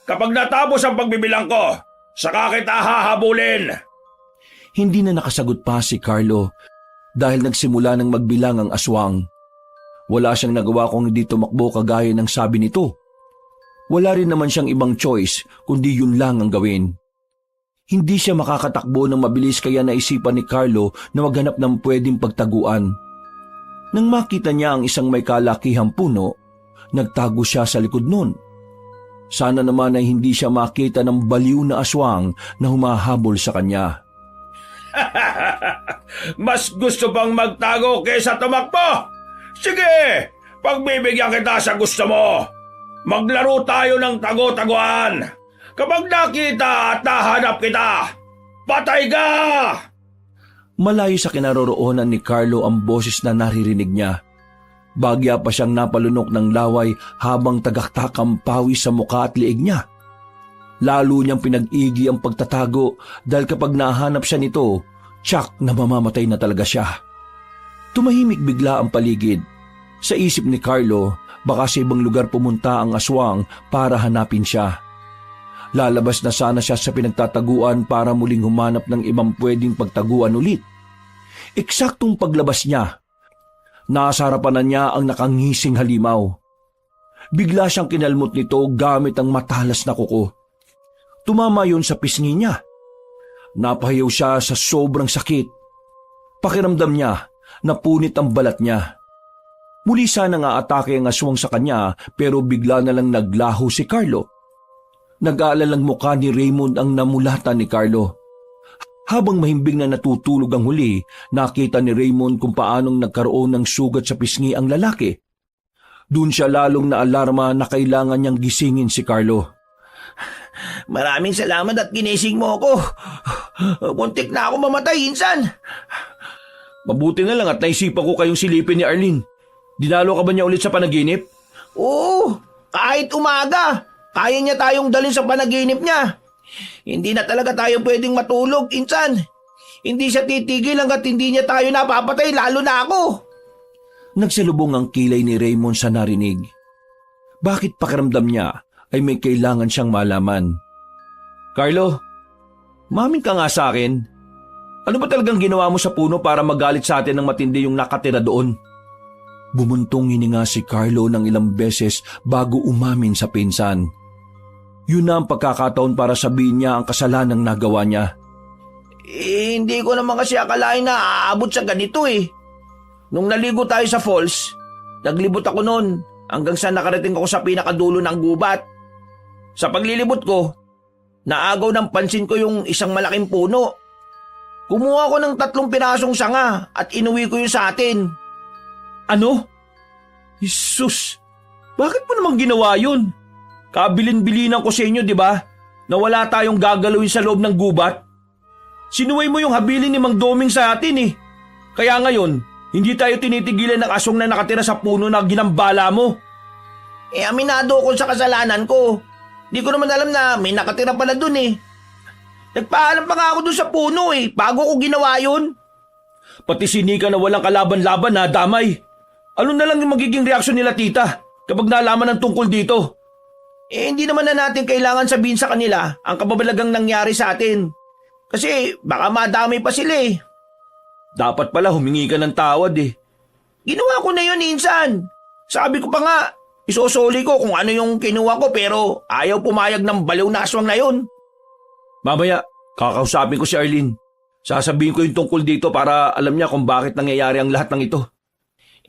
Kapag natapos ang pagbibilang ko, saka kita hahabulin! Hindi na nakasagot pa si Carlo dahil nagsimula ng magbilang ang aswang. Wala siyang nagawa kung hindi tumakbo kagaya ng sabi nito. Wala rin naman siyang ibang choice kundi yun lang ang gawin. Hindi siya makakatakbo ng mabilis kaya naisipan ni Carlo na maghanap ng pwedeng pagtaguan. Nang makita niya ang isang may kalakihang puno, nagtago siya sa likod nun. Sana naman ay hindi siya makita ng baliw na aswang na humahabol sa kanya. Mas gusto pang magtago kaysa tumakbo? Sige, pagbibigyan kita sa gusto mo. Maglaro tayo ng tago-taguan. Kapag nakita at nahanap kita, patay ka! Malayo sa kinaroroonan ni Carlo ang boses na naririnig niya. Bagya pa siyang napalunok ng laway habang tagaktakang pawis sa mukha at liig niya. Lalo niyang pinag-igi ang pagtatago dahil kapag nahanap siya nito, tsak na mamamatay na talaga siya. Tumahimik bigla ang paligid. Sa isip ni Carlo, baka sa ibang lugar pumunta ang aswang para hanapin siya. Lalabas na sana siya sa pinagtataguan para muling humanap ng ibang pwedeng pagtaguan ulit. Eksaktong paglabas niya, nasa harapan na niya ang nakangising halimaw. Bigla siyang kinalmot nito gamit ang matalas na kuko. tumama yun sa pisngi niya. Napahayaw siya sa sobrang sakit. Pakiramdam niya, napunit ang balat niya. Muli sanang aatake ang aswang sa kanya pero bigla na lang naglaho si Carlo. Nag-aalalang mukha ni Raymond ang namulatan ni Carlo. Habang mahimbing na natutulog ang huli, nakita ni Raymond kung paanong nagkaroon ng sugat sa pisngi ang lalaki. Doon siya lalong naalarma na kailangan niyang gisingin si Carlo. Maraming salamat at ginising mo ako. Muntik na ako mamatay, insan. Mabuti na lang at naisipan ko kayong silipin ni Arlene. Dinalo ka ba niya ulit sa panaginip? Oo, kahit umaga, kaya niya tayong dalhin sa panaginip niya. Hindi na talaga tayo pwedeng matulog, insan. Hindi siya titigil hanggat hindi niya tayo napapatay, lalo na ako. Nagsalubong ang kilay ni Raymond sa narinig. Bakit pakiramdam niya ay may kailangan siyang malaman? Carlo, maming ka nga sa akin. Ano ba talagang ginawa mo sa puno para magalit sa atin ng matindi yung nakatira doon? Bumuntong hininga si Carlo ng ilang beses bago umamin sa pinsan. Yun na ang pagkakataon para sabihin niya ang kasalanang nagawa niya. Hindi ko naman kasi akalain na aabot sa ganito eh. Nung naligo tayo sa falls, naglibot ako noon hanggang sa nakarating ako sa pinakadulo ng gubat. Sa paglilibot ko, naagaw ng pansin ko yung isang malaking puno. Kumuha ko ng 3 pirasong sanga at inuwi ko yun sa atin. Ano? Jesus, bakit mo namang ginawa yun? Kabilin-bilinan ko sa inyo, di ba? Na wala tayong gagalawin sa loob ng gubat. Sinuway mo yung habilin ni Mang Doming sa atin eh. Kaya ngayon, hindi tayo tinitigilan ng aswang na nakatira sa puno na ginambala mo. Aminado ko sa kasalanan ko. Di ko naman alam na may nakatira pala dun eh. Nagpaalam pa nga ako dun sa puno eh, bago ko ginawa yun. Pati sinika na walang kalaban-laban na damay. Ano na lang yung magiging reaksyon nila tita kapag nalaman ng tungkol dito? Hindi naman na natin kailangan sabihin sa kanila ang kababalagang nangyari sa atin. Kasi baka madamay pa sila eh. Dapat pala humingi ka ng tawad eh. Ginawa ko na yun, insan. Sabi ko pa nga, isosoli ko kung ano yung kinuha ko pero ayaw pumayag ng baliw na aswang na yun. Mamaya, kakausapin ko si Arlene. Sasabihin ko yung tungkol dito para alam niya kung bakit nangyayari ang lahat ng ito.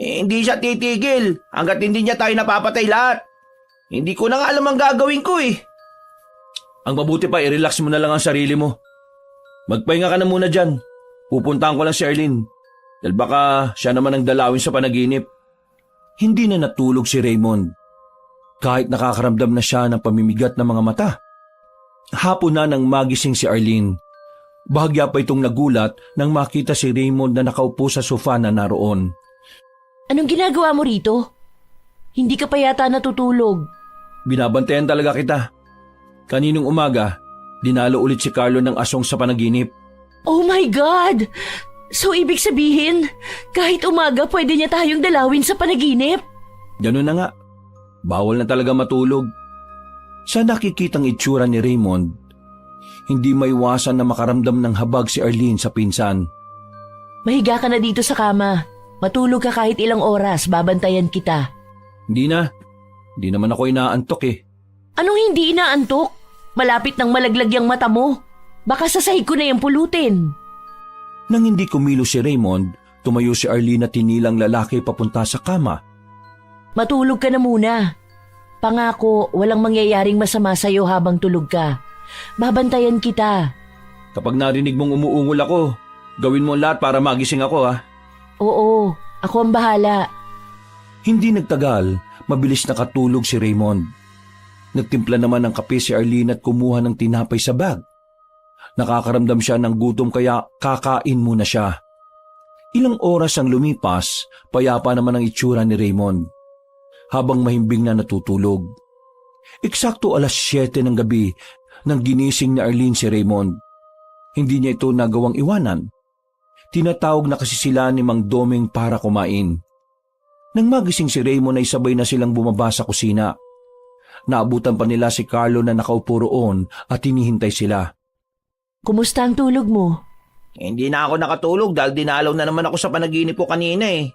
Hindi siya titigil hanggat hindi niya tayo napapatay lahat. Hindi ko na nga alam ang gagawin ko eh. Ang mabuti pa, i-relax mo na lang ang sarili mo. Magpahinga ka na muna dyan. Pupuntahan ko lang si Arlene. Dahil baka siya naman ang dalawin sa panaginip. Hindi na natulog si Raymond. Kahit nakakaramdam na siya ng pamimigat ng mga mata. Hapon na nang magising si Arlene. Bahagya pa itong nagulat nang makita si Raymond na nakaupo sa sofa na naroon. Anong ginagawa mo rito? Hindi ka pa yata natutulog. Binabantayan talaga kita. Kaninong umaga, dinalo ulit si Carlo ng aswang sa panaginip. Oh my God! So ibig sabihin, kahit umaga pwede niya tayong dalawin sa panaginip? Ganun na nga. Bawal na talaga matulog. Sa nakikitang itsura ni Raymond, hindi maiwasan na makaramdam ng habag si Arlene sa pinsan. Mahiga ka na dito sa kama. Matulog ka kahit ilang oras, babantayan kita. Hindi na. Hindi naman ako inaantok eh. Anong hindi inaantok? Malapit nang malaglag yung mata mo. Baka sasahig ko na yung pulutin. Nang hindi kumilos si Raymond, tumayo si Arlene at tinilang lalaki papunta sa kama. Matulog ka na muna. Pangako, walang mangyayaring masama sa'yo habang tulog ka. Babantayan kita. Kapag narinig mong umuungol ako, gawin mo lahat para magising ako ha. Oo, ako ang bahala. Hindi nagtagal, mabilis nakatulog si Raymond. Nagtimpla naman ng kape si Arlene at kumuha ng tinapay sa bag. Nakakaramdam siya ng gutom kaya kakain muna siya. Ilang oras ang lumipas, payapa naman ang itsura ni Raymond. Habang mahimbing na natutulog. Eksakto 7:00 ng gabi nang ginising ni Arlene si Raymond. Hindi niya ito nagawang iwanan. Tinatawag na kasi sila ni Mang Doming para kumain. Nang magising si Raymond ay sabay na silang bumaba sa kusina. Naabutan pa nila si Carlo na nakaupo roon at hinihintay sila. Kumusta ang tulog mo? Hindi na ako nakatulog dahil dinalaw na naman ako sa panaginip ko kanina eh.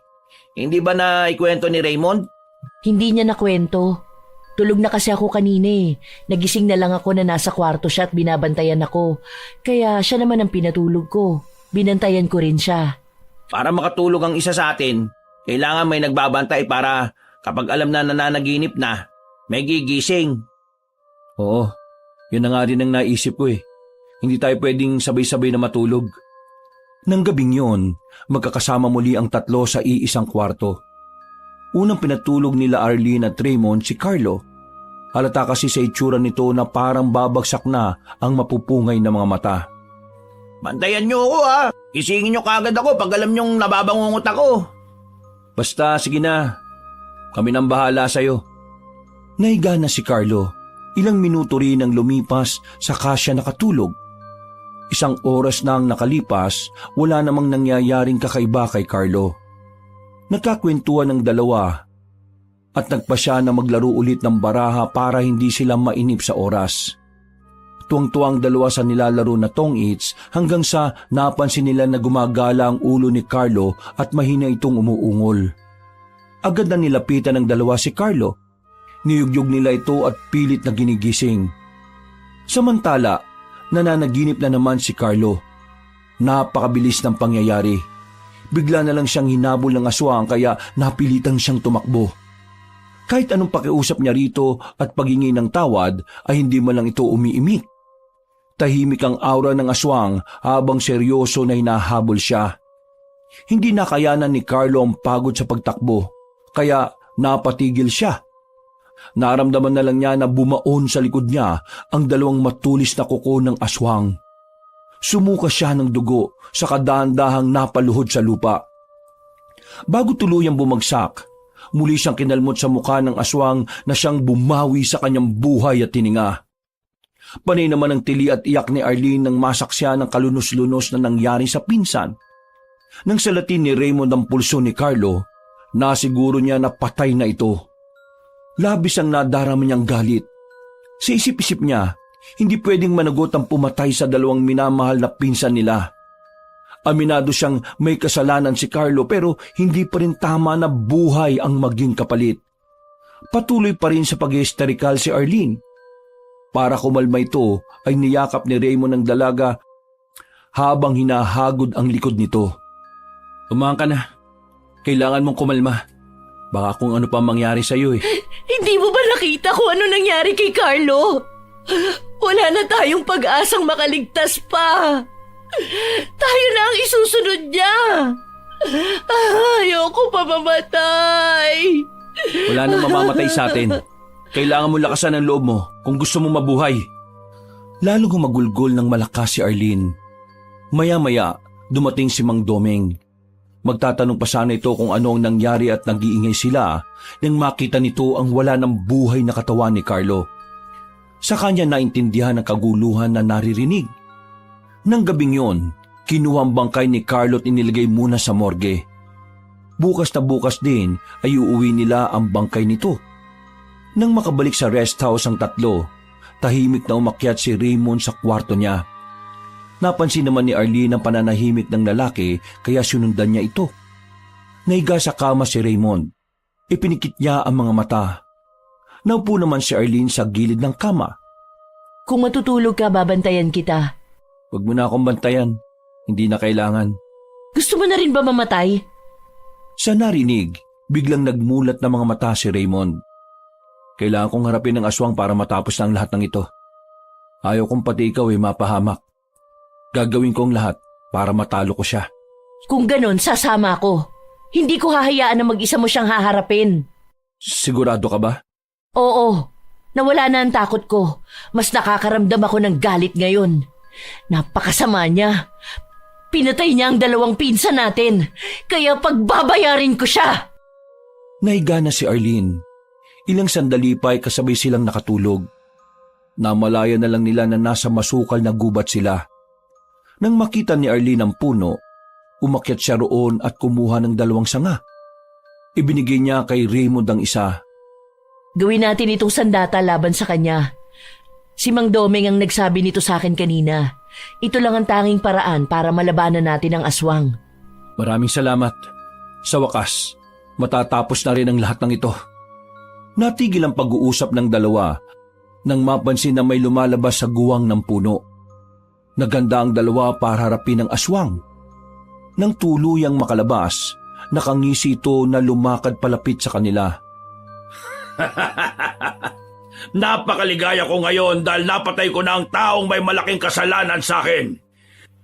Hindi ba na ikwento ni Raymond? Hindi niya nakwento. Tulog na kasi ako kanina eh. Nagising na lang ako na nasa kwarto siya at binabantayan ako. Kaya siya naman ang pinatulog ko. Binantayan ko rin siya. Para makatulog ang isa sa atin, kailangan may nagbabantay para kapag alam na nananaginip na, may gigising. Oo, yun na nga rin ang naisip ko eh. Hindi tayo pwedeng sabay-sabay na matulog. Nang gabing yon, magkakasama muli ang tatlo sa iisang kwarto. Unang pinatulog nila Arlene at Raymond si Carlo. Halata kasi sa itsura nito na parang babagsak na ang mapupungay na mga mata. Bantayan niyo ako ha. Isingin niyo kagad ako pag alam niyong nababangungot ako. Basta sige na, kami nang bahala sa'yo. Nahiga na si Carlo. Ilang minuto rin ang lumipas saka siya nakatulog. Isang oras na ang nakalipas, wala namang nangyayaring kakaiba kay Carlo. Nagkakwentuhan ng dalawa at nagpa siya na maglaro ulit ng baraha para hindi sila mainip sa oras. Tuwang-tuwang dalawa sa nilalaro na tong-its hanggang sa napansin nila na gumagala ang ulo ni Carlo at mahina itong umuungol. Agad na nilapitan ng dalawa si Carlo. Niyugyug nila ito at pilit na ginigising. Samantala, nananaginip na naman si Carlo. Napakabilis ng pangyayari. Bigla na lang siyang hinabol ng aswang kaya napilitang siyang tumakbo. Kahit anong pakiusap niya rito at paghingi ng tawad ay hindi man lang ito umiimik. Tahimik ang aura ng aswang habang seryoso na hinahabol siya. Hindi nakayanan ni Carlo ang pagod sa pagtakbo, kaya napatigil siya. Naramdaman na lang niya na bumaon sa likod niya ang dalawang matulis na kuko ng aswang. Sumuka siya ng dugo sa kadahan-dahang napaluhod sa lupa. Bago tuluyang bumagsak, muli siyang kinalmot sa mukha ng aswang na siyang bumawi sa kanyang buhay at tininga. Panay naman ang tili at iyak ni Arlene nang masaksya ng kalunos-lunos na nangyari sa pinsan. Nang salatin ni Raymond ang pulso ni Carlo, nasiguro niya na patay na ito. Labis ang nadarama niyang galit. Sa isip-isip niya, hindi pwedeng managot ang pumatay sa dalawang minamahal na pinsan nila. Aminado siyang may kasalanan si Carlo pero hindi pa rin tama na buhay ang maging kapalit. Patuloy pa rin sa pag-hysterikal si Arlene. Para kumalma ito ay niyakap ni Raymond ang dalaga habang hinahagod ang likod nito. Umahan ka na. Kailangan mong kumalma. Baka kung ano pa mangyari sa iyo eh. Hindi mo ba nakita kung ano nangyari kay Carlo? Wala na tayong pag-asang makaligtas pa. Tayo na ang isusunod niya. Ayoko pa mamatay. Wala nang mamamatay sa atin. Kailangan mo lakasan ang loob mo kung gusto mong mabuhay. Lalong humagulgol ng malakas si Arlene. Maya-maya, dumating si Mang Domeng. Magtatanong pa sana ito kung ano ang nangyari at nag-iingay sila nang makita nito ang wala ng buhay na katawan ni Carlo. Sa kanya naintindihan ang kaguluhan na naririnig. Nang gabing yon, kinuha ang bangkay ni Carlo at inilagay muna sa morgue. Bukas na bukas din ay uuwi nila ang bangkay nito. Nang makabalik sa rest house ang tatlo, tahimik na umakyat si Raymond sa kwarto niya. Napansin naman ni Arlene ang pananahimik ng lalaki kaya sinundan niya ito. Naiga sa kama si Raymond. Ipinikit niya ang mga mata. Naupo naman si Arlene sa gilid ng kama. Kung matutulog ka, babantayan kita. Huwag mo na akong bantayan. Hindi na kailangan. Gusto mo na rin ba mamatay? Sa narinig, biglang nagmulat na mga mata si Raymond. Kailangan kong harapin ang aswang para matapos na ang lahat ng ito. Ayaw kong pati ikaw mapahamak. Gagawin ko ang lahat para matalo ko siya. Kung ganon, sasama ako. Hindi ko hahayaan na mag-isa mo siyang haharapin. Sigurado ka ba? Oo, nawala na ang takot ko. Mas nakakaramdam ako ng galit ngayon. Napakasama niya. Pinatay niya ang dalawang pinsan natin. Kaya pagbabayarin ko siya. Nahiga na si Arlene. Ilang sandali pa ay kasabay silang nakatulog. Namalaya na lang nila na nasa masukal na gubat sila. Nang makita ni Arlene ang puno, umakyat siya roon at kumuha ng dalawang sanga. Ibinigay niya kay Raymond ang isa. Gawin natin itong sandata laban sa kanya. Si Mang Domeng ang nagsabi nito sa akin kanina. Ito lang ang tanging paraan para malabanan natin ang aswang. Maraming salamat. Sa wakas, matatapos na rin ang lahat ng ito. Natigil ang pag-uusap ng dalawa nang mapansin na may lumalabas sa guwang ng puno. Naganda ang dalawa para harapin ang aswang. Nang tuluyang makalabas, nakangisi ito na lumakad palapit sa kanila. Napakaligaya ko ngayon dahil napatay ko na ang taong may malaking kasalanan sa akin.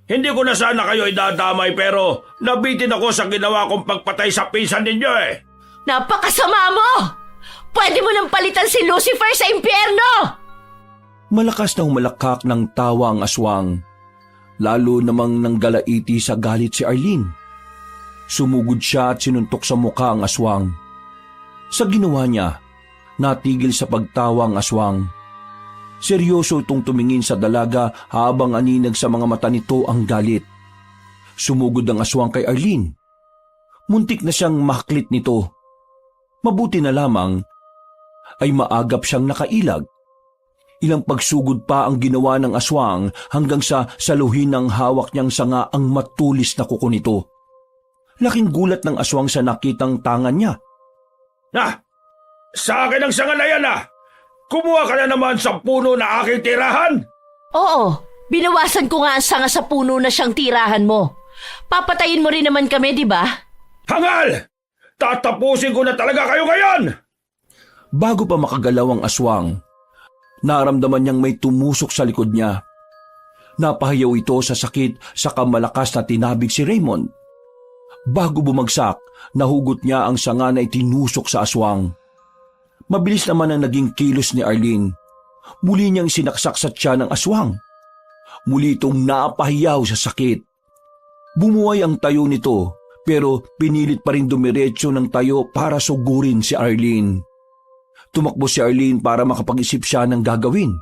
Hindi ko na sana kayo idadamay pero nabitin ako sa ginawa kong pagpatay sa pinsan ninyo eh. Napakasama mo! Pwede mo nang palitan si Lucifer sa impyerno! Malakas na humalakak ng tawa ang aswang. Lalo namang nanggalaiti sa galit si Arlene. Sumugod siya at sinuntok sa mukha ang aswang. Sa ginawa niya, natigil sa pagtawa ang aswang. Seryoso itong tumingin sa dalaga habang aninag sa mga mata nito ang galit. Sumugod ang aswang kay Arlene. Muntik na siyang mahaklit nito. Mabuti na lamang ay maagap siyang nakailag. Ilang pagsugod pa ang ginawa ng aswang hanggang sa saluhin ng hawak niyang sanga ang matulis na kuko nito. Laking gulat ng aswang sa nakitang tangan niya. Sa akin ang sanga na yan Kumuha ka na naman sa puno na aking tirahan. Oo, binawasan ko nga ang sanga sa puno na siyang tirahan mo. Papatayin mo rin naman kami, di ba? Hangal! Tatapusin ko na talaga kayo ngayon! Bago pa makagalaw ang aswang, naramdaman niyang may tumusok sa likod niya. Napahayaw ito sa sakit sa kamalakas na tinabig si Raymond. Bago bumagsak, nahugot niya ang sanga na itinusok sa aswang. Mabilis naman ang naging kilos ni Arlene. Muli niyang sinaksak sa tiyan ng aswang. Muli itong napahiyaw sa sakit. Bumuhay ang tayo nito pero pinilit pa rin dumiretso ng tayo para sugurin si Arlene. Tumakbo si Arlene para makapag-isip siya ng gagawin.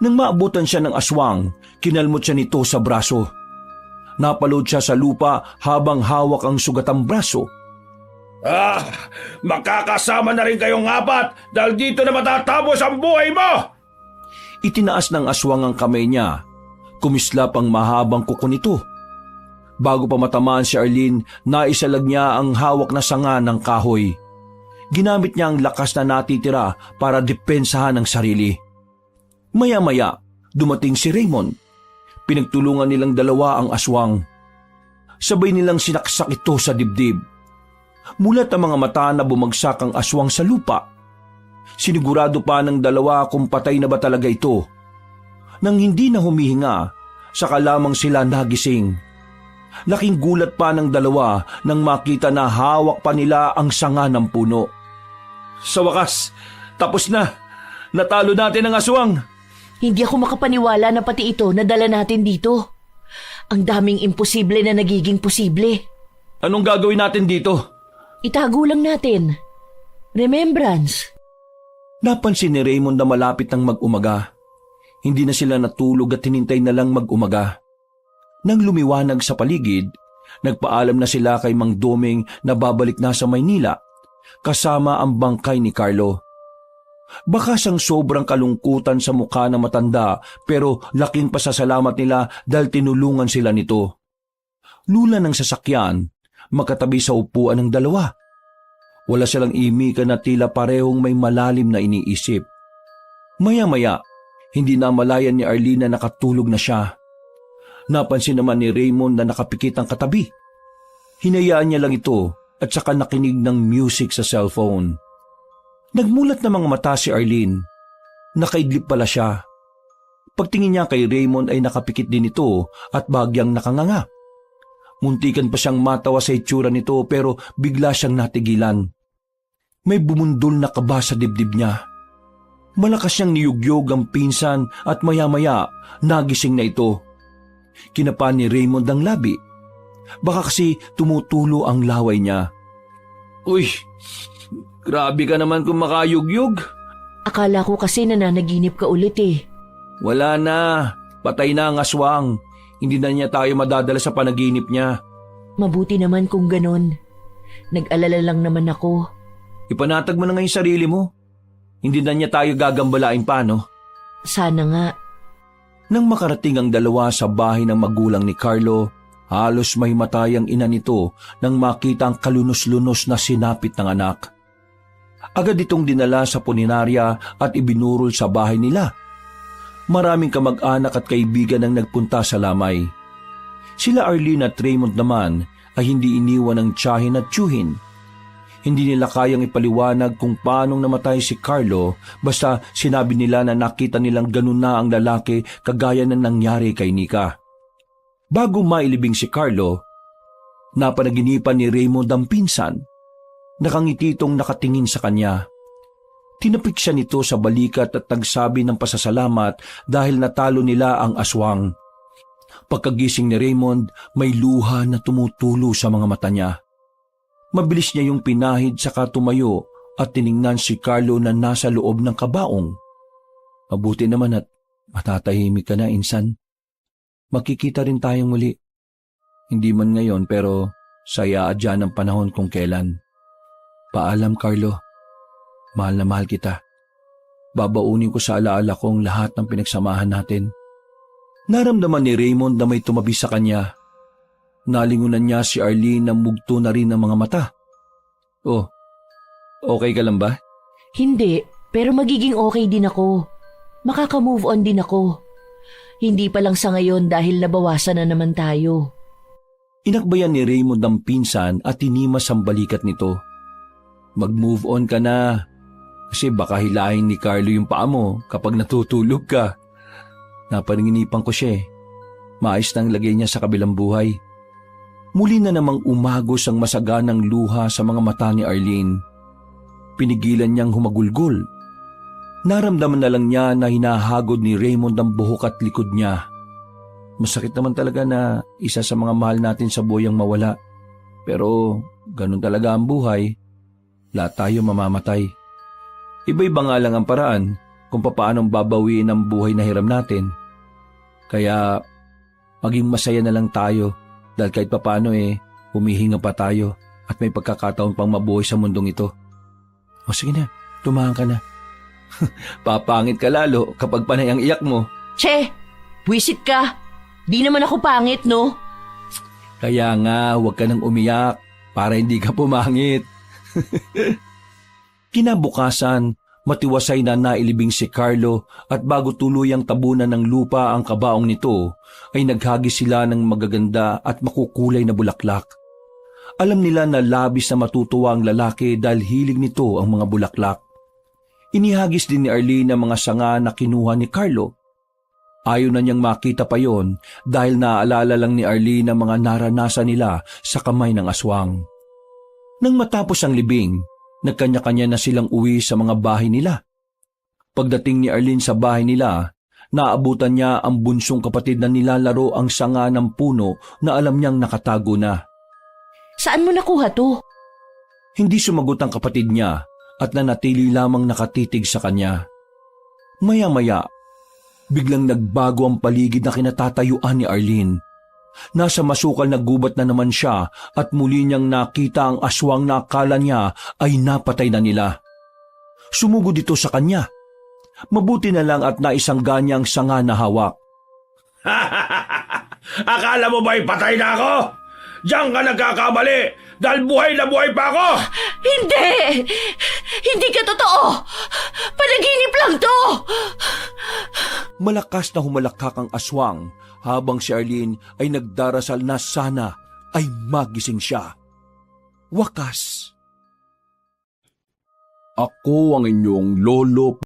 Nang maabutan siya ng aswang, kinalmot siya nito sa braso. Napalod siya sa lupa habang hawak ang sugatang braso. Makakasama na rin kayong apat dahil dito na matatapos ang buhay mo! Itinaas ng aswang ang kamay niya. Kumislap ang mahabang kuko nito. Bago pa matamaan si Arlene, naisalag niya ang hawak na sanga ng kahoy. Ginamit niya ang lakas na natitira para depensahan ang sarili. Maya-maya, dumating si Raymond. Pinagtulungan nilang dalawa ang aswang. Sabay nilang sinaksak ito sa dibdib. Mulat ang mga mata na bumagsak ang aswang sa lupa. Sinigurado pa ng dalawa kung patay na ba talaga ito. Nang hindi na humihinga, saka lamang sila nagising. Laking gulat pa ng dalawa nang makita na hawak pa nila ang sanga ng puno. Sa wakas, tapos na. Natalo natin ang aswang. Hindi ako makapaniwala na pati ito nadala natin dito. Ang daming imposible na nagiging posible. Anong gagawin natin dito? Itago lang natin. Remembrance. Napansin ni Raymond na malapit ng mag-umaga. Hindi na sila natulog at hinintay na lang mag-umaga. Nang lumiwanag sa paligid, nagpaalam na sila kay Mang Doming na babalik na sa Maynila kasama ang bangkay ni Carlo. Baka sang sobrang kalungkutan sa mukha ng matanda pero laking pasasalamat nila dahil tinulungan sila nito. Lula ng sasakyan, makatabi sa upuan ng dalawa. Wala silang imikan na tila parehong may malalim na iniisip. Maya-maya, hindi na malayan ni Arlene na nakatulog na siya. Napansin naman ni Raymond na nakapikit ang katabi. Hinayaan niya lang ito at saka nakinig ng music sa cellphone. Nagmulat na mga mata si Arlene. Nakaidlip pala siya. Pagtingin niya kay Raymond ay nakapikit din ito at bagyang nakanganga. Muntikan pa siyang matawa sa itsura nito pero bigla siyang natigilan. May bumundol na kaba sa dibdib niya. Malakas siyang niyugyog ang pinsan at maya-maya nagising na ito. Kinapa ni Raymond ang labi. Baka kasi tumutulo ang laway niya. Uy, grabe ka naman kung makayugyog. Akala ko kasi nananaginip ka ulit eh. Wala na, patay na ang aswang. Hindi na niya tayo madadala sa panaginip niya. Mabuti naman kung ganon. Nag-alala lang naman ako. Ipanatag mo na nga yung sarili mo. Hindi na niya tayo gagambalain pa, no? Sana nga. Nang makarating ang dalawa sa bahay ng magulang ni Carlo, halos may matay ang ina nito nang makita ang kalunos-lunos na sinapit ng anak. Agad itong dinala sa punerarya at ibinurol sa bahay nila. Maraming kamag-anak at kaibigan ang nagpunta sa lamay. Sila Arlene at Raymond naman ay hindi iniwan ng tiyahin at tiyuhin. Hindi nila kayang ipaliwanag kung paanong namatay si Carlo, basta sinabi nila na nakita nilang ganun na ang lalaki kagaya ng nangyari kay Nika. Bago mailibing si Carlo, napanaginipan ni Raymond ang pinsan. Nakangiti itong nakatingin sa kanya. Tinapik siya nito sa balikat at nagsabi ng pasasalamat dahil natalo nila ang aswang. Pagkagising ni Raymond, may luha na tumutulo sa mga mata niya. Mabilis niya yung pinahid saka tumayo at tiningnan si Carlo na nasa loob ng kabaong. Mabuti naman at matatahimik ka na, insan. Makikita rin tayong muli. Hindi man ngayon pero saya dyan ang panahon kung kailan. Paalam, Carlo. Mahal na mahal kita. Babaunin ko sa alaala ko ang lahat ng pinagsamahan natin. Naramdaman ni Raymond na may tumabi sa kanya. Nalingunan niya si Arlene na mugto na rin ang mga mata. Oh, okay ka lang ba? Hindi, pero magiging okay din ako. Makaka-move on din ako. Hindi pa lang sa ngayon dahil nabawasan na naman tayo. Inakbayan ni Raymond ang pinsan at tinimas ang balikat nito. Mag-move on ka na. Kasi baka hilahin ni Carlo yung paa mo kapag natutulog ka. Napaninginipan ko siya eh. Maayos nang lagay niya sa kabilang buhay. Muli na namang umagos ang masaganang luha sa mga mata ni Arlene. Pinigilan niyang humagulgol. Naramdaman na lang niya na hinahagod ni Raymond ang buhok at likod niya. Masakit naman talaga na isa sa mga mahal natin sa buhay ang mawala. Pero ganun talaga ang buhay. Lahat tayo mamamatay. Iba-iba nga lang ang paraan kung paanong babawiin ang buhay na hiram natin. Kaya maging masaya na lang tayo. Dahil kahit papaano humihinga pa tayo at may pagkakataon pang mabuhay sa mundong ito. O sige na, tumahan ka na. Papangit ka lalo kapag panay ang iyak mo. Che, buwisit ka. Di naman ako pangit, no? Kaya nga, huwag ka nang umiyak para hindi ka pumangit. Kinabukasan, matiwasay na nailibing si Carlo at bago tuluyang tabunan ng lupa ang kabaong nito, ay naghagis sila ng magaganda at makukulay na bulaklak. Alam nila na labis na matutuwa ang lalaki dahil hilig nito ang mga bulaklak. Inihagis din ni Arlene ang mga sanga na kinuha ni Carlo. Ayaw na niyang makita pa yon dahil naaalala lang ni Arlene ang mga naranasan nila sa kamay ng aswang. Nang matapos ang libing, nagkanya-kanya na silang uwi sa mga bahay nila. Pagdating ni Arlene sa bahay nila, naabutan niya ang bunsong kapatid na nilalaro ang sanga ng puno na alam niyang nakatago na. Saan mo nakuha to? Hindi sumagot ang kapatid niya at nanatili lamang nakatitig sa kanya. Maya-maya, biglang nagbago ang paligid na kinatatayuan ni Arlene. Nasa masukal na gubat na naman siya at muli niyang nakita ang aswang na akala niya ay napatay na nila. Sumugod ito sa kanya. Mabuti na lang at naisangga niya ang sanga na hawak. Akala mo ba'y patay na ako? Diyan ka nagkakamali dahil buhay na buhay pa ako! Hindi! Hindi ka totoo! Panaginip lang to! Malakas na humalakak ang aswang habang si Arlene ay nagdarasal na sana ay magising siya. Wakas. Ako ang inyong lolo